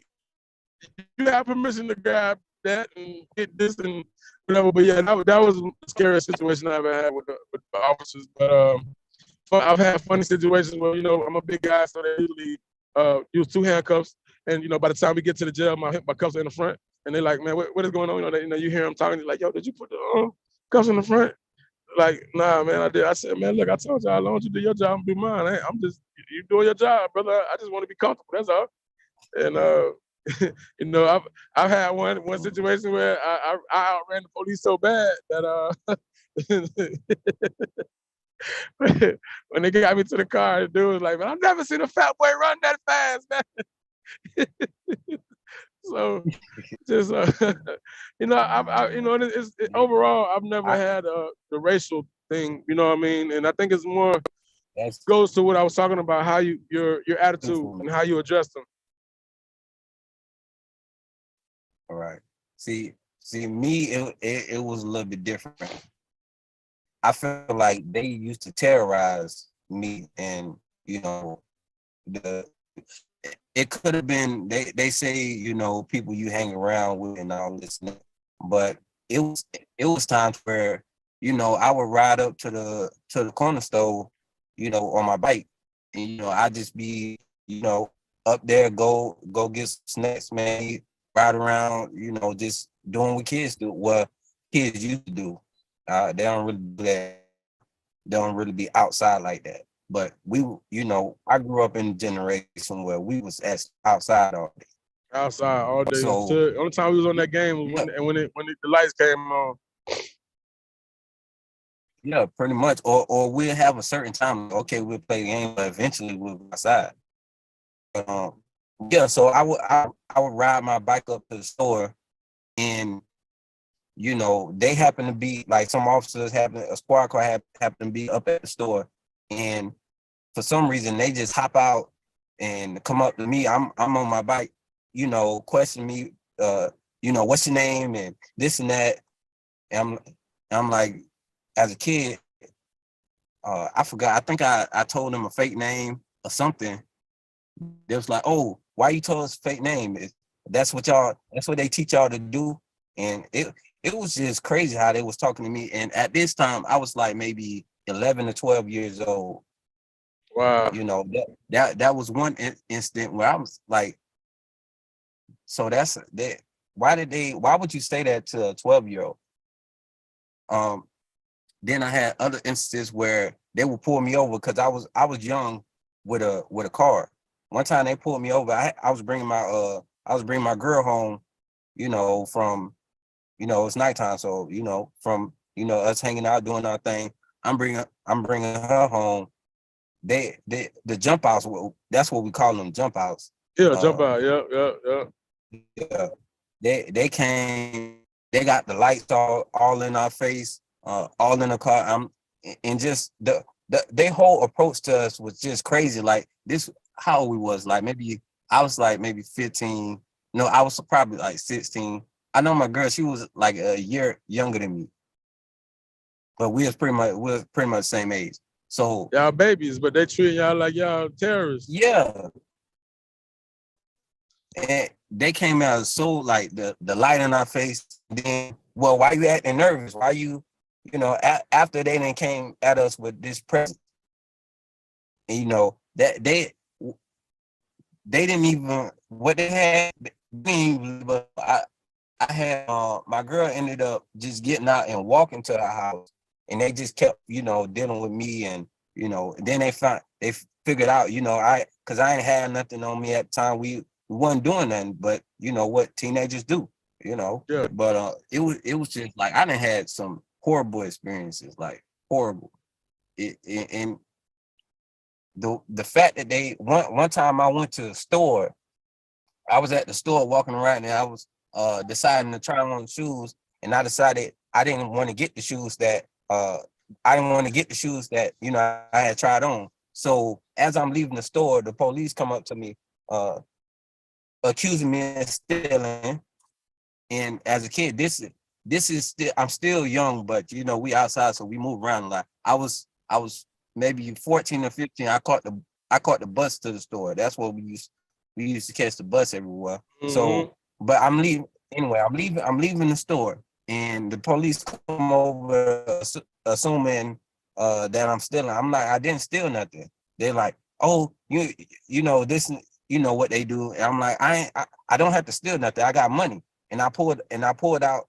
you have permission to grab that and get this and whatever. But yeah, that was the scariest situation I ever had with the officers. But I've had funny situations where, you know, I'm a big guy, so they usually use 2 handcuffs. And, you know, by the time we get to the jail, my cuffs are in the front. And they're like, man, what is going on? You know, you hear them talking, like, yo, did you put the cuffs in the front? Like, nah, man, I did. I said, man, look, I told you, as long as you do your job and do mine, I'm just, you doing your job, brother. I just want to be comfortable. That's all. And you know, I've had one situation where I outran the police so bad that when they got me to the car, the dude was like, man, I've never seen a fat boy run that fast, man. So just you know, you know, overall, I've never had the racial thing, you know what I mean? And I think it's more That's goes to what I was talking about, how your attitude and how you address them. all right. See, me, it was a little bit different. I feel like they used to terrorize me, and you know, it could have been they say, you know, people you hang around with and all this, but it was times where, you know, I would ride up to the corner store, you know, on my bike, and you know, I just be, you know, up there, go get some snacks, man, ride around, you know, just doing what kids do, what kids used to do. They don't really do that. They don't really be outside like that. But we, you know, I grew up in a generation where we was outside all day. Outside all day. So The only time we was on that game was when the lights came on. yeah, pretty much. Or we'll have a certain time. Okay, we'll play the game, but eventually we'll go outside. Yeah, so I would ride my bike up to the store, and you know, they happen to be like some officers a squad car happen to be up at the store, and for some reason they just hop out and come up to me. I'm on my bike, you know, question me, you know, what's your name and this and that. And I'm like, as a kid, I forgot. I think I told them a fake name or something. They was like, oh, why you told us a fake name? That's what they teach y'all to do. And it was just crazy how they was talking to me. And at this time, I was like maybe 11 to 12 years old. Wow. You know, that was one instant where I was like, so that's that. Why would you say that to a 12-year-old? Then I had other instances where they would pull me over because I was young with a car. One time they pulled me over. I was bringing my girl home, you know, from, you know, it's nighttime, so you know, from, you know, us hanging out doing our thing. I'm bringing her home. The jump outs, that's what we call them, jump outs. Yeah, jump out. Yeah. Yeah, they came. They got the lights all in our face, all in the car. And just their whole approach to us was just crazy. Like this, how we was like maybe I was like maybe 15. No, I was probably like 16. I know my girl, she was like a year younger than me, but we was pretty much the same age. So y'all babies, but they treat y'all like y'all terrorists. yeah. And they came out so like the light in our face. Then, well, why you acting nervous? Why you know, after they then came at us with this present, and you know that they didn't even what they had. But I had my girl ended up just getting out and walking to our house, and they just kept, you know, dealing with me, and you know, then they figured out, you know, because I ain't had nothing on me at the time. We wasn't doing nothing, but you know what teenagers do, you know. Yeah. But it was just like I done had some horrible experiences, like horrible. And the fact that they one time I went to a store, I was at the store walking around and I was deciding to try on shoes, and I decided I didn't want to get the shoes that you know I had tried on. So as I'm leaving the store, the police come up to me, accusing me of stealing. And as a kid, this is still, I'm still young, but you know we outside, so we move around a lot. I was maybe 14 or 15. I caught the bus to the store. That's what we used to catch the bus everywhere. So, but I'm leaving anyway. I'm leaving the store, and the police come over assuming that I'm stealing. I'm like, I didn't steal nothing. They're like, oh, you know this, you know what they do. And I'm like, I don't have to steal nothing. I got money. And I pulled out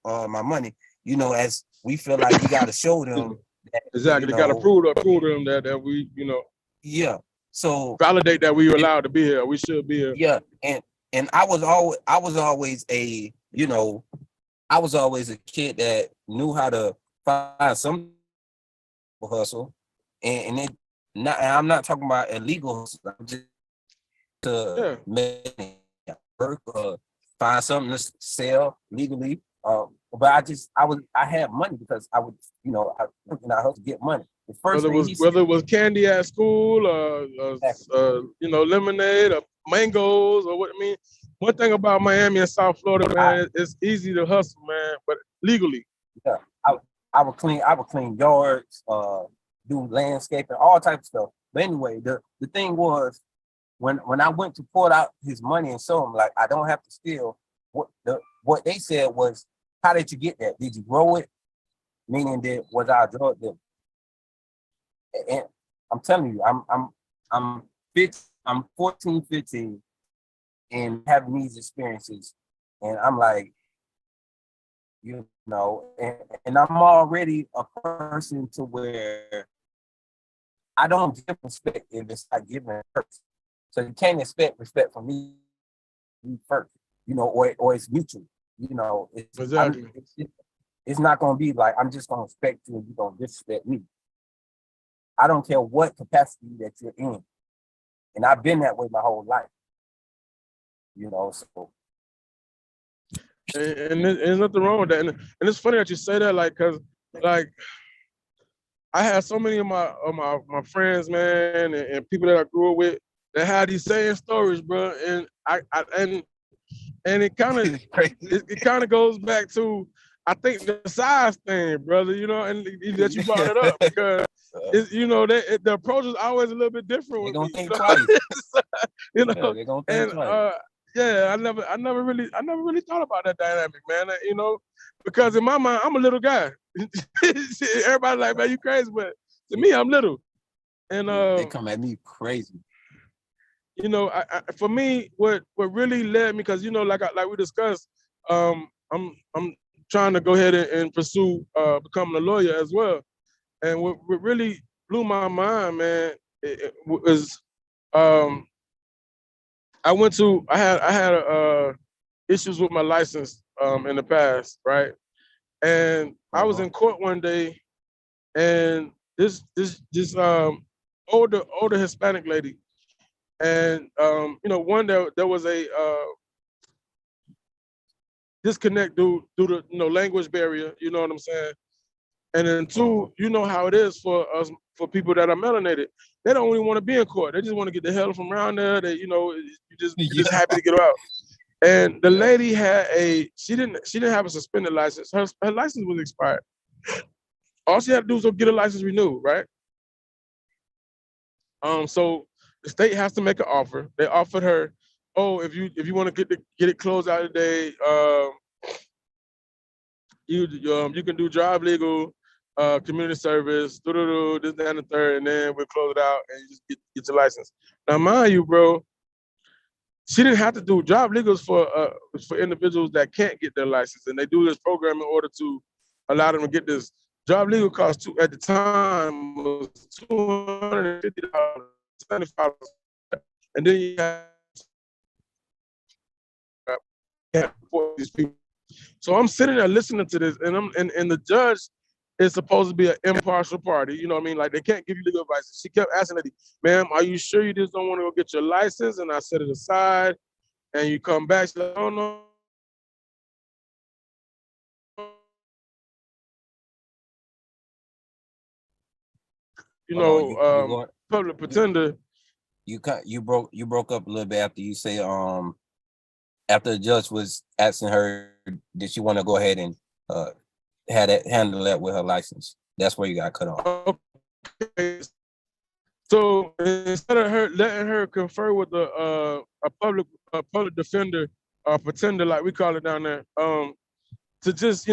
my money, you know, as we feel like we got to show them that, exactly. They got to prove to them that we, you know, yeah. So validate that we were allowed to be here. We should be here. Yeah, and I was always a, you know, I was always a kid that knew how to find some hustle, and it not. And I'm not talking about illegal hustle. I'm just to make work, find something to sell legally. But I had money because I would, you know, I hustle to get money. The first whether it was candy at school, you know, lemonade or mangoes or what I mean. One thing about Miami and South Florida, man, it's easy to hustle, man, but legally. Yeah, I would clean yards, do landscaping, all types of stuff. But anyway, the thing was, when I went to pull out his money and show him, like, I don't have to steal. What they said was, how did you get that? Did you grow it? Meaning that was I a drug dealer? And I'm telling you, I'm 14, 15 and having these experiences. And I'm like, you know, and I'm already a person to where I don't give respect if it's not given first. So you can't expect respect from me first, you know, or it's mutual, you know. Exactly. It's not going to be like, I'm just going to respect you and you're going to disrespect me. I don't care what capacity that you're in. And I've been that way my whole life, you know, so. And there's nothing wrong with that. And it's funny that you say that, like, cause like I had so many of my friends, man, and people that I grew up with that had these same stories, bro. And it kind of it kind of goes back to, I think, the size thing, brother. You know, and that you brought it up because you know the approach is always a little bit different. They're gonna think twice. You know, yeah, they're gonna think twice. Yeah, I never really thought about that dynamic, man. You know, because in my mind, I'm a little guy. Everybody like, man, you crazy, but to me, I'm little. And they come at me crazy. You know, for me, what really led me, because you know, like we discussed, I'm trying to go ahead and pursue becoming a lawyer as well. And what really blew my mind, man, it was I had issues with my license in the past, right? And I was in court one day, and this older Hispanic lady, and you know, there was a disconnect due to, you know, language barrier, you know what I'm saying? And then two, you know how it is for us, for people that are melanated. They don't even want to be in court. They just want to get the hell from around there. They, you know, you're just happy to get out. And the lady had she didn't have a suspended license. Her license was expired. All she had to do was go get a license renewed, right? So the state has to make an offer. They offered her, oh, if you want to get it closed out today, you can do job legal, community service, this, that, and the third, and then we'll close it out and you just get your license. Now, mind you, bro, she didn't have to do job legals for individuals that can't get their license, and they do this program in order to allow them to get this. Job legal cost at the time was $250, $75, and then you have these people. So I'm sitting there listening to this, and the judge it's supposed to be an impartial party. You know what I mean? Like they can't give you legal advice. She kept asking Eddie, ma'am, are you sure you just don't want to go get your license? And I set it aside and you come back. She's like, oh no. You Hold on, you know, public pretender. you broke up a little bit after you say after the judge was asking her, did she want to go ahead and handle that with her license? That's where you got cut off. Okay. So instead of her letting her confer with a public defender or pretender, like we call it down there, to just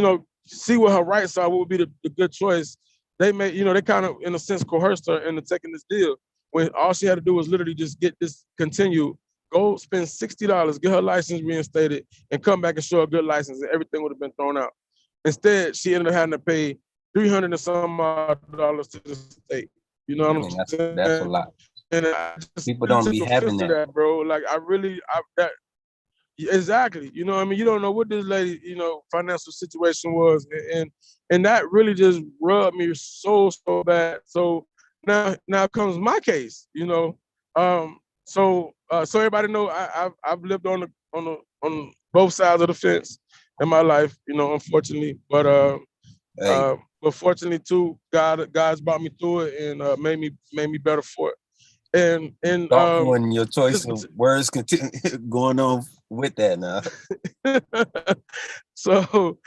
see what her rights are, what would be the good choice, they made they kind of in a sense coerced her into taking this deal when all she had to do was literally just get this continued, go spend $60, get her license reinstated, and come back and show a good license, and everything would have been thrown out. Instead, she ended up having to pay $300 and some odd to the state. You know what I'm saying? That's a lot. And I just People don't be having that, bro. Like exactly. You know what I mean? You don't know what this lady, financial situation was. And that really just rubbed me so bad. So now comes my case, So everybody know I've lived on both sides of the fence in my life, unfortunately. But fortunately too, God's brought me through it and made me better for it. And thoughtful in your choice of words going on with that now. So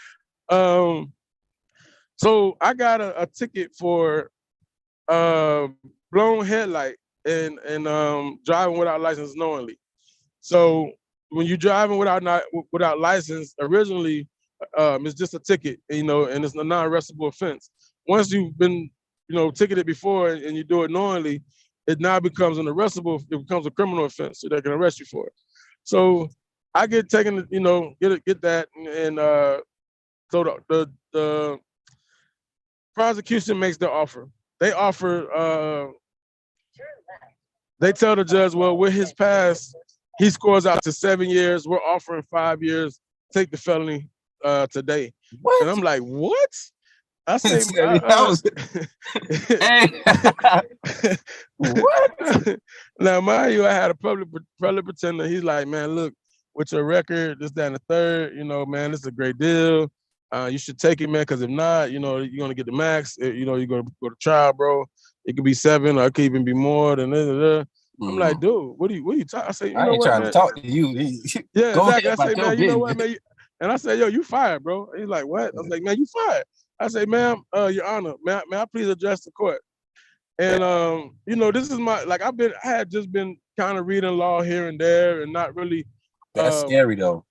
I got a ticket for blown headlight and driving without license knowingly. So when you're driving without license, originally it's just a ticket, and it's a non-arrestable offense. Once you've been ticketed before and you do it knowingly, it now becomes an arrestable. It becomes a criminal offense, so they can arrest you for it. So I get taken, get that, and so the prosecution makes their offer. They offer. They tell the judge, well, with his past, he scores out to 7 years. We're offering 5 years. Take the felony today. What? And I'm like, what? I say, what? Now, mind you, I had a public pretender. He's like, man, look, with your record, this, that, and the third, man, this is a great deal. You should take it, man, because if not, you're gonna get the max. You're gonna go to trial, bro. It could be 7, or it could even be more than that. I'm like, dude, what are you talking? I say, I ain't what, trying man? to talk to you. Yeah, Go exactly. I say, man, you know what, business. man? And I said, yo, you fired, bro. He's like, what? I was like, man, you fired. I say, ma'am, Your Honor, may I please address the court? And this is I had just been kind of reading law here and there and not really. That's scary though.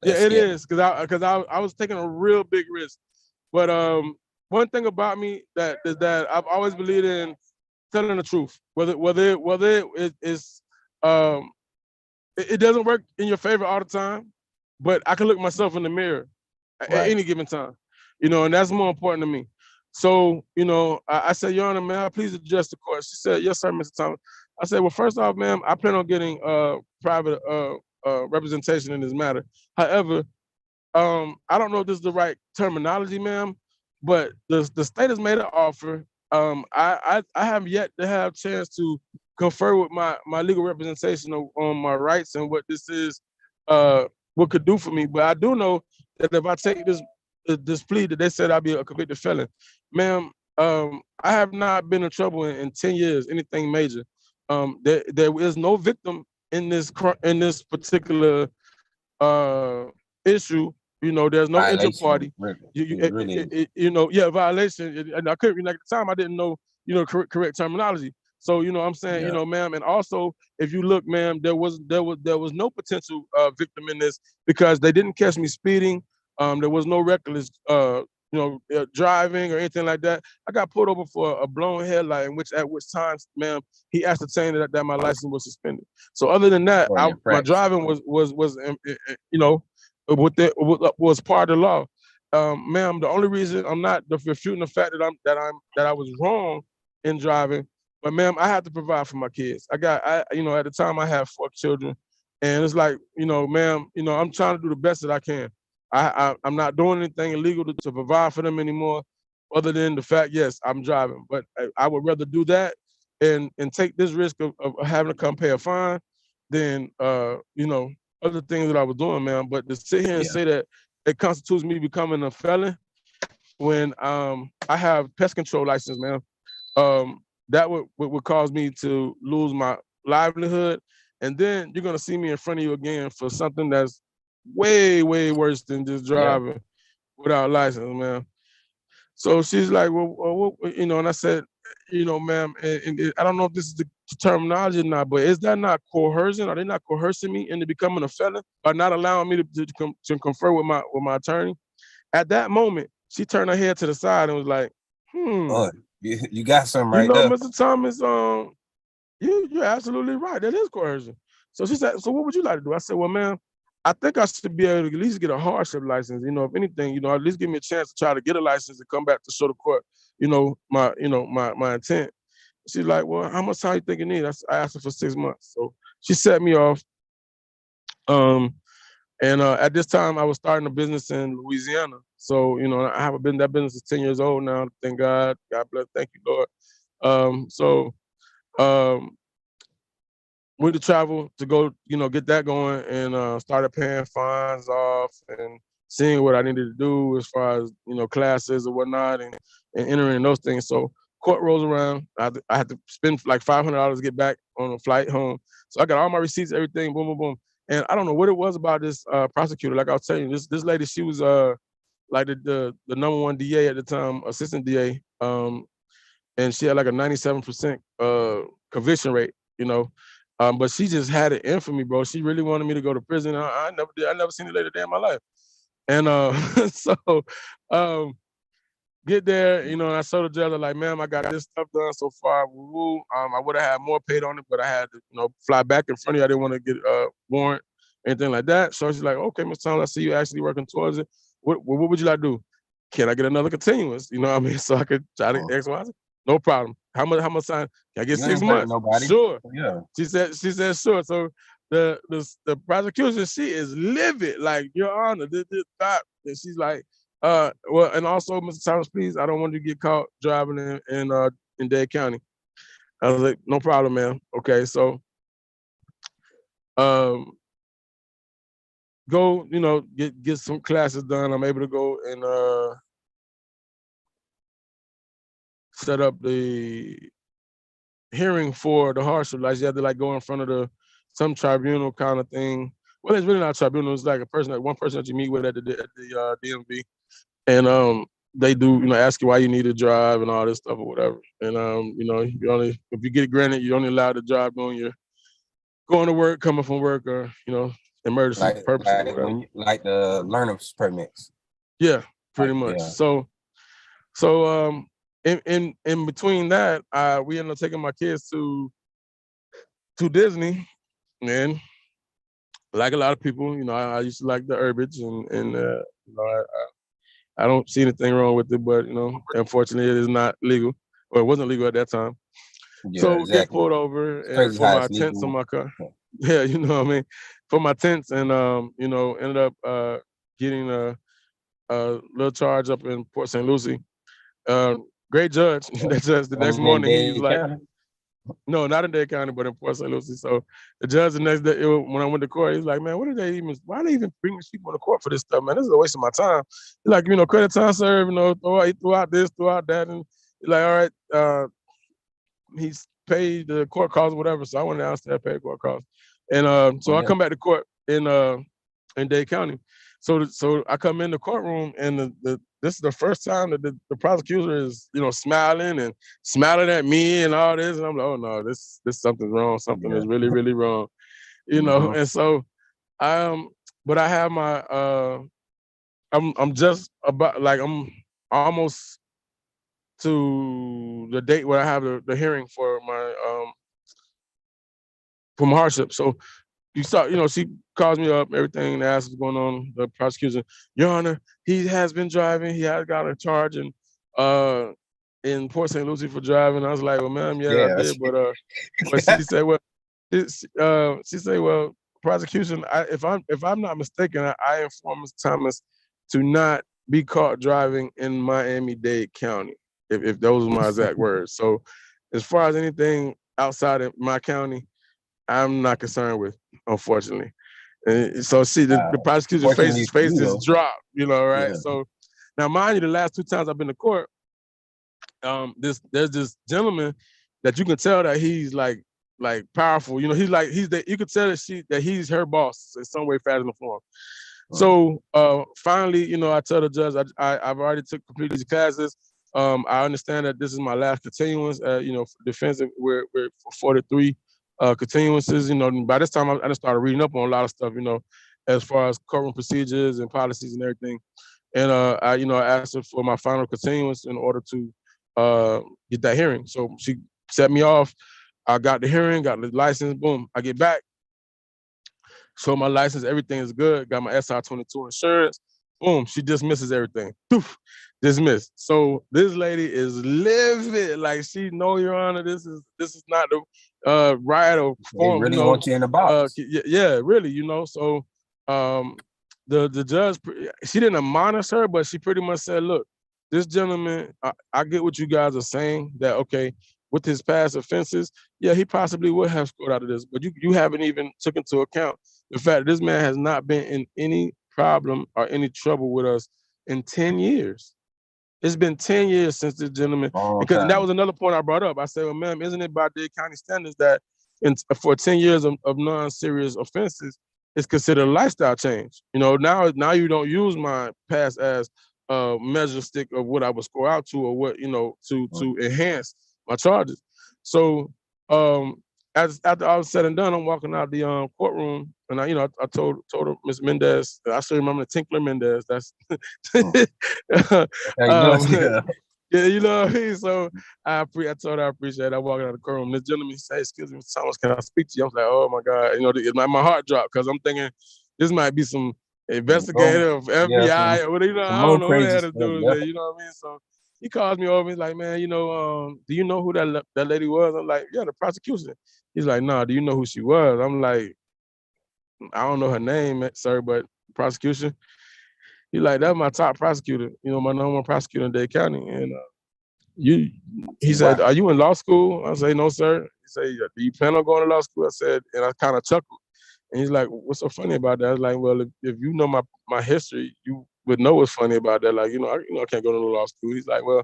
That's scary. Is because I was taking a real big risk. But one thing about me is that I've always believed in telling the truth, whether it is it doesn't work in your favor all the time, but I can look myself in the mirror at any given time, and that's more important to me. So, I said, Your Honor, may I please address the court? She said, yes, sir, Mr. Thomas. I said, well, first off, ma'am, I plan on getting private representation in this matter. However, I don't know if this is the right terminology, ma'am, but the state has made an offer. I have yet to have a chance to confer with my legal representation on my rights and what this is, what could do for me. But I do know that if I take this plea that they said I'll be a convicted felon, ma'am, I have not been in trouble in 10 years, anything major. There is no victim in this particular issue. There's no injured party. Violation. And I couldn't. At the time, I didn't know correct terminology. So I'm saying, ma'am, and also if you look, ma'am, there was no potential victim in this because they didn't catch me speeding. There was no reckless driving or anything like that. I got pulled over for a blown headlight, at which time, ma'am, he ascertained that my license was suspended. So other than that, my driving was was part of the law. Ma'am, the only reason I'm not refuting the fact that I was wrong in driving, but ma'am, I had to provide for my kids. At the time I had 4 children, and it's like, ma'am, I'm trying to do the best that I can. I'm not doing anything illegal to provide for them anymore. other than the fact, yes, I'm driving, but I would rather do that and take this risk of having to come pay a fine than you know, other things that I was doing, man. But to sit here and Yeah. say that it constitutes me becoming a felon when I have pest control license, man, that would cause me to lose my livelihood, and then you're gonna see me in front of you again for something that's way worse than just Yeah. driving without license, man. So she's like, well, you know, and I said, you know, ma'am, and I don't know if this is the terminology or not, but is that not coercion? Are they not coercing me into becoming a felon by not allowing me to confer with my attorney? At that moment, she turned her head to the side and was like, Oh, you got something you right know, there. Mr. Thomas, you're absolutely right. That is coercion. So she said, so what would you like to do? I said, well, ma'am, I think I should be able to at least get a hardship license. You know, if anything, you know, at least give me a chance to try to get a license and come back to show the court, you know, my intent. She's like, well, how much time you think you need? I asked her for 6 months. So she set me off. And at this time, I was starting a business in Louisiana. So, you know, I have been that business is 10 years old now. Thank God. God bless. Thank you, Lord. So um, went to travel to go, you know, get that going, and started paying fines off and seeing what I needed to do as far as, you know, classes or whatnot, and entering those things. So court rolls around. I had to spend like $500 to get back on a flight home. So I got all my receipts, everything, boom, boom, boom. And I don't know what it was about this prosecutor. Like I was telling you, this lady, she was like the number one DA at the time, assistant DA. And she had like a 97% conviction rate, you know. But she just had it in for me, bro. She really wanted me to go to prison. I never did. I never seen a lady day in my life. And so um, get there, you know, and I told the judge, I'm like, ma'am, I got this stuff done so far. Woo-woo. I would have had more paid on it, but I had to, you know, fly back in front of you. I didn't want to get a warrant, anything like that. So she's like, okay, Ms. Thomas, I see you actually working towards it. What would you like to do? Can I get another continuance? You know what I mean? So I could try to X, Y, Z. No problem. How much time? Can I get You 6 ain't hurting months? nobody. Sure. Yeah. She said sure. So the prosecution, she is livid, like, Your Honor, this stop. And she's like, well, and also, Mr. Thomas, please, I don't want you to get caught driving in Dade County. I was like, no problem, ma'am. Okay, so um go, you know, get some classes done. I'm able to go and set up the hearing for the hardship. Like you have to like go in front of some tribunal kind of thing. Well, it's really not a tribunal. It's like one person that you meet with at the DMV, and they do, you know, ask you why you need to drive and all this stuff or whatever. And you know, if you get granted, you're only allowed to drive when you're going to work, coming from work, or, you know, emergency purposes or whatever. When like the learner's permits. Yeah, pretty Like, much. yeah. So in between that, we ended up taking my kids to Disney, and like a lot of people, you know, I used to like the herbage, and you know, I don't see anything wrong with it, but, you know, unfortunately, it is not legal, or it wasn't legal at that time. Yeah, So we get exactly. pulled over It's and crazy for how my it's tents on legal. my car. Yeah, you know what I mean? For my tents, and you know, ended up getting a little charge up in Port St. Lucie. Great judge. That judge the next In morning, he's Dade like, County. no, not in Dade County, but in Port St. Lucie. So the judge the next day, when I went to court, he's like, man, why they even bring these people to court for this stuff, man? This is a waste of my time. He's like, you know, credit time served, you know, throw out this, throw out that. And he's like, all right, he's paid the court costs or whatever. So I went downstairs, paid court costs. And so I come back to court in Dade County. So I come in the courtroom, and this is the first time that the prosecutor is, you know, smiling at me and all this, and I'm like, oh no, this something's wrong. Something is really, really wrong, you know. And so but I have my I'm just about, like, I'm almost to the date where I have the hearing for my hardship. So you know, she calls me up, everything, and asks what's going on. The prosecution, Your Honor, he has been driving. He has got a charge in Port St. Lucie for driving. I was like, well, ma'am, yeah, I Yeah. did, but she said, well, she said, well, prosecution, if I'm not mistaken, I informed Ms. Thomas to not be caught driving in Miami-Dade County, if those are my exact words. So as far as anything outside of my county, I'm not concerned with, unfortunately. And so see, the prosecutor's Fortunately, face you is know, dropped, you know, right? yeah. So now, mind you, the last 2 times I've been to court, there's this gentleman that you can tell that he's like powerful. You know, you could tell that he's her boss in some way, fashion, or form. So finally, you know, I tell the judge I've already completed these classes. I understand that this is my last continuance. You know, defensive, we're 43 continuances. You know, by this time I just started reading up on a lot of stuff. You know, as far as courtroom procedures and policies and everything. And I asked her for my final continuance in order to get that hearing. So she set me off. I got the hearing, got the license. Boom, I get back. Show my license, everything is good. Got my SR22 insurance. Boom, she dismisses everything. Poof, dismissed. So this lady is livid. Like, she know, Your Honor, this is not the right or They form. really You know, want you in the box. yeah, really. You know, so the judge, she didn't admonish her, but she pretty much said, look, this gentleman, I get what you guys are saying, that okay, with his past offenses, yeah, he possibly would have scored out of this, but you haven't even took into account the fact that this man has not been in any problem or any trouble with us in 10 years. It's been 10 years since this gentleman, because and that was another point I brought up. I said, well, ma'am, isn't it by Dade County standards that for 10 years of non-serious offenses, it's considered a lifestyle change? You know, now you don't use my past as a measure stick of what I would score out to, or what, you know, to enhance my charges. So after all was said and done, I'm walking out the courtroom, and I told her, Miss Mendez, I still remember Tinkler Mendez. That's yeah, you know what I mean? So I told her I appreciate it. I walked out of the courtroom. This gentleman said, excuse me, Mr. Thomas, can I speak to you? I was like, oh my God. You know, my heart dropped, because I'm thinking this might be some investigator of FBI or whatever. You know, I don't know who the hell this dude is there, you know what I mean? So he calls me over. He's like, man, you know, do you know who that lady was? I'm like, yeah, the prosecution. He's like, nah, do you know who she was? I'm like, I don't know her name, sir, but prosecution. He's like, that's my top prosecutor, you know, my number one prosecutor in Dade County. And he said, are you in law school? I say, no, sir. He said, do you plan on going to law school? I said, and I kind of chuckled. And he's like, what's so funny about that? I was like, well, if you know my history, you would know what's funny about that. Like, I can't go to law school. He's like, well,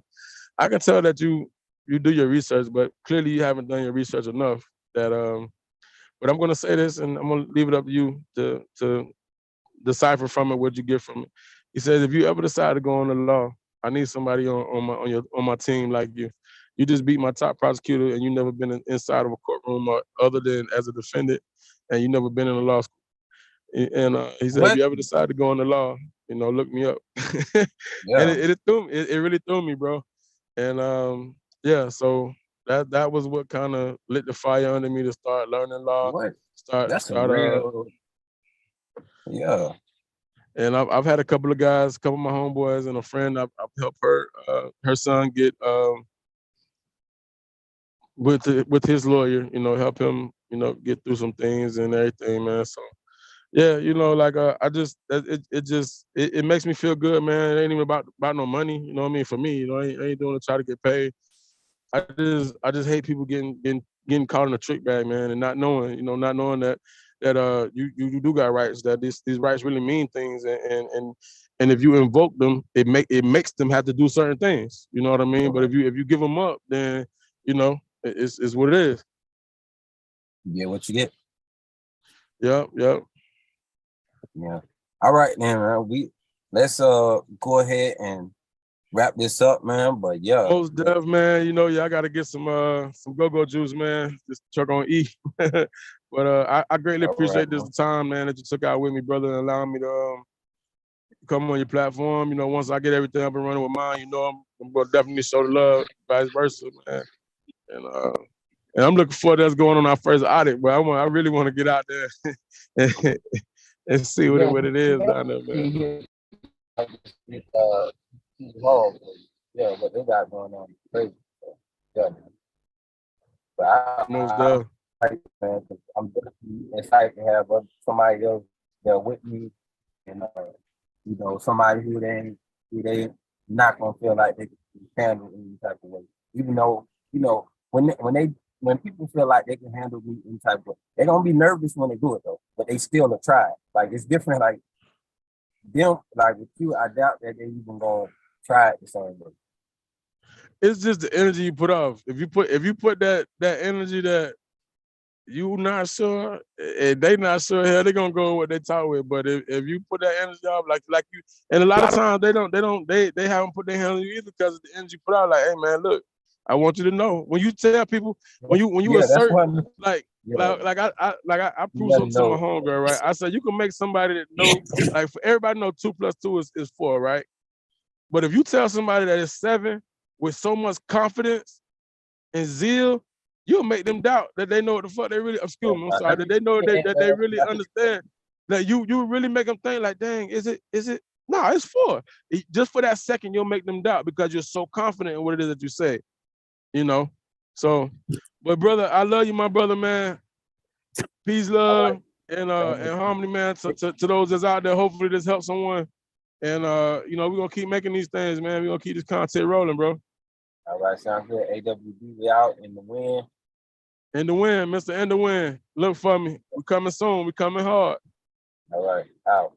I can tell that you do your research, but clearly you haven't done your research enough. But I'm gonna say this, and I'm gonna leave it up to you to decipher from it what you get from it. He says, if you ever decide to go into law, I need somebody on my team like you. You just beat my top prosecutor, and you never been inside of a courtroom or other than as a defendant, and you never been in a law school. And he said, if you ever decide to go into law, look me up. And it really threw me, bro. And yeah, so that was what kind of lit the fire under me to start learning law. Yeah. And I've had a couple of guys, a couple of my homeboys, and a friend. I've helped her son get with his lawyer. Help him, get through some things and everything, man. So yeah, like it makes me feel good, man. It ain't even about no money. You know what I mean? For me, I ain't doing it to try to get paid. I just hate people getting caught in a trick bag, man, and not knowing that you do got rights, that these rights really mean things, and if you invoke them, it makes them have to do certain things. You know what I mean? But if you give them up, then it's what it is. You get what you get. Yep. Yeah. All right, man. Let's go ahead and wrap this up, man. But yeah, most def, man. I gotta get some go-go juice, man. Just chuck on E. But I greatly appreciate this time, man, that you took out with me, brother, and allowing me to come on your platform. Once I get everything up and running with mine, I'm gonna definitely show the love, vice versa, man. And I'm looking forward to us going on our first audit, but I really want to get out there and see what it is down there, man. Yeah, what they got going on is crazy. So, yeah. But most def. Man, I'm definitely excited to have somebody else there with me, and somebody who ain't they not gonna feel like they can handle any type of way. Even though, when people feel like they can handle me any type of way, they're gonna be nervous when they do it though, but they still will try. Like it's different, like them, like with you, I doubt that they even gonna try it the same way. It's just the energy you put off. If you put that energy that you not sure and they not sure, hell, they gonna go with what they talk with. But if you put that energy off, like you, and a lot of times they haven't put their hand on you either because of the energy you put out. Like, hey man, look, I want you to know when you tell people, when you assert, like I prove something to my homegirl, right? I said you can make somebody that know, like for everybody know 2 + 2 is 4, right? But if you tell somebody that it's 7 with so much confidence and zeal, you'll make them doubt that they know what the fuck they really, excuse me, I'm sorry, that they know that they really understand, that you really make them think like, dang, is it? No, it's 4. Just for that second, you'll make them doubt because you're so confident in what it is that you say, you know? So, but brother, I love you, my brother, man. Peace, love, and harmony, man, to those that's out there. Hopefully this helps someone. And you know, we're gonna keep making these things, man. We're gonna keep this content rolling, bro. All right, sounds good. AWB, we out in the wind. In the wind, Mr. In the wind. Look for me. We coming soon. We coming hard. All right, out.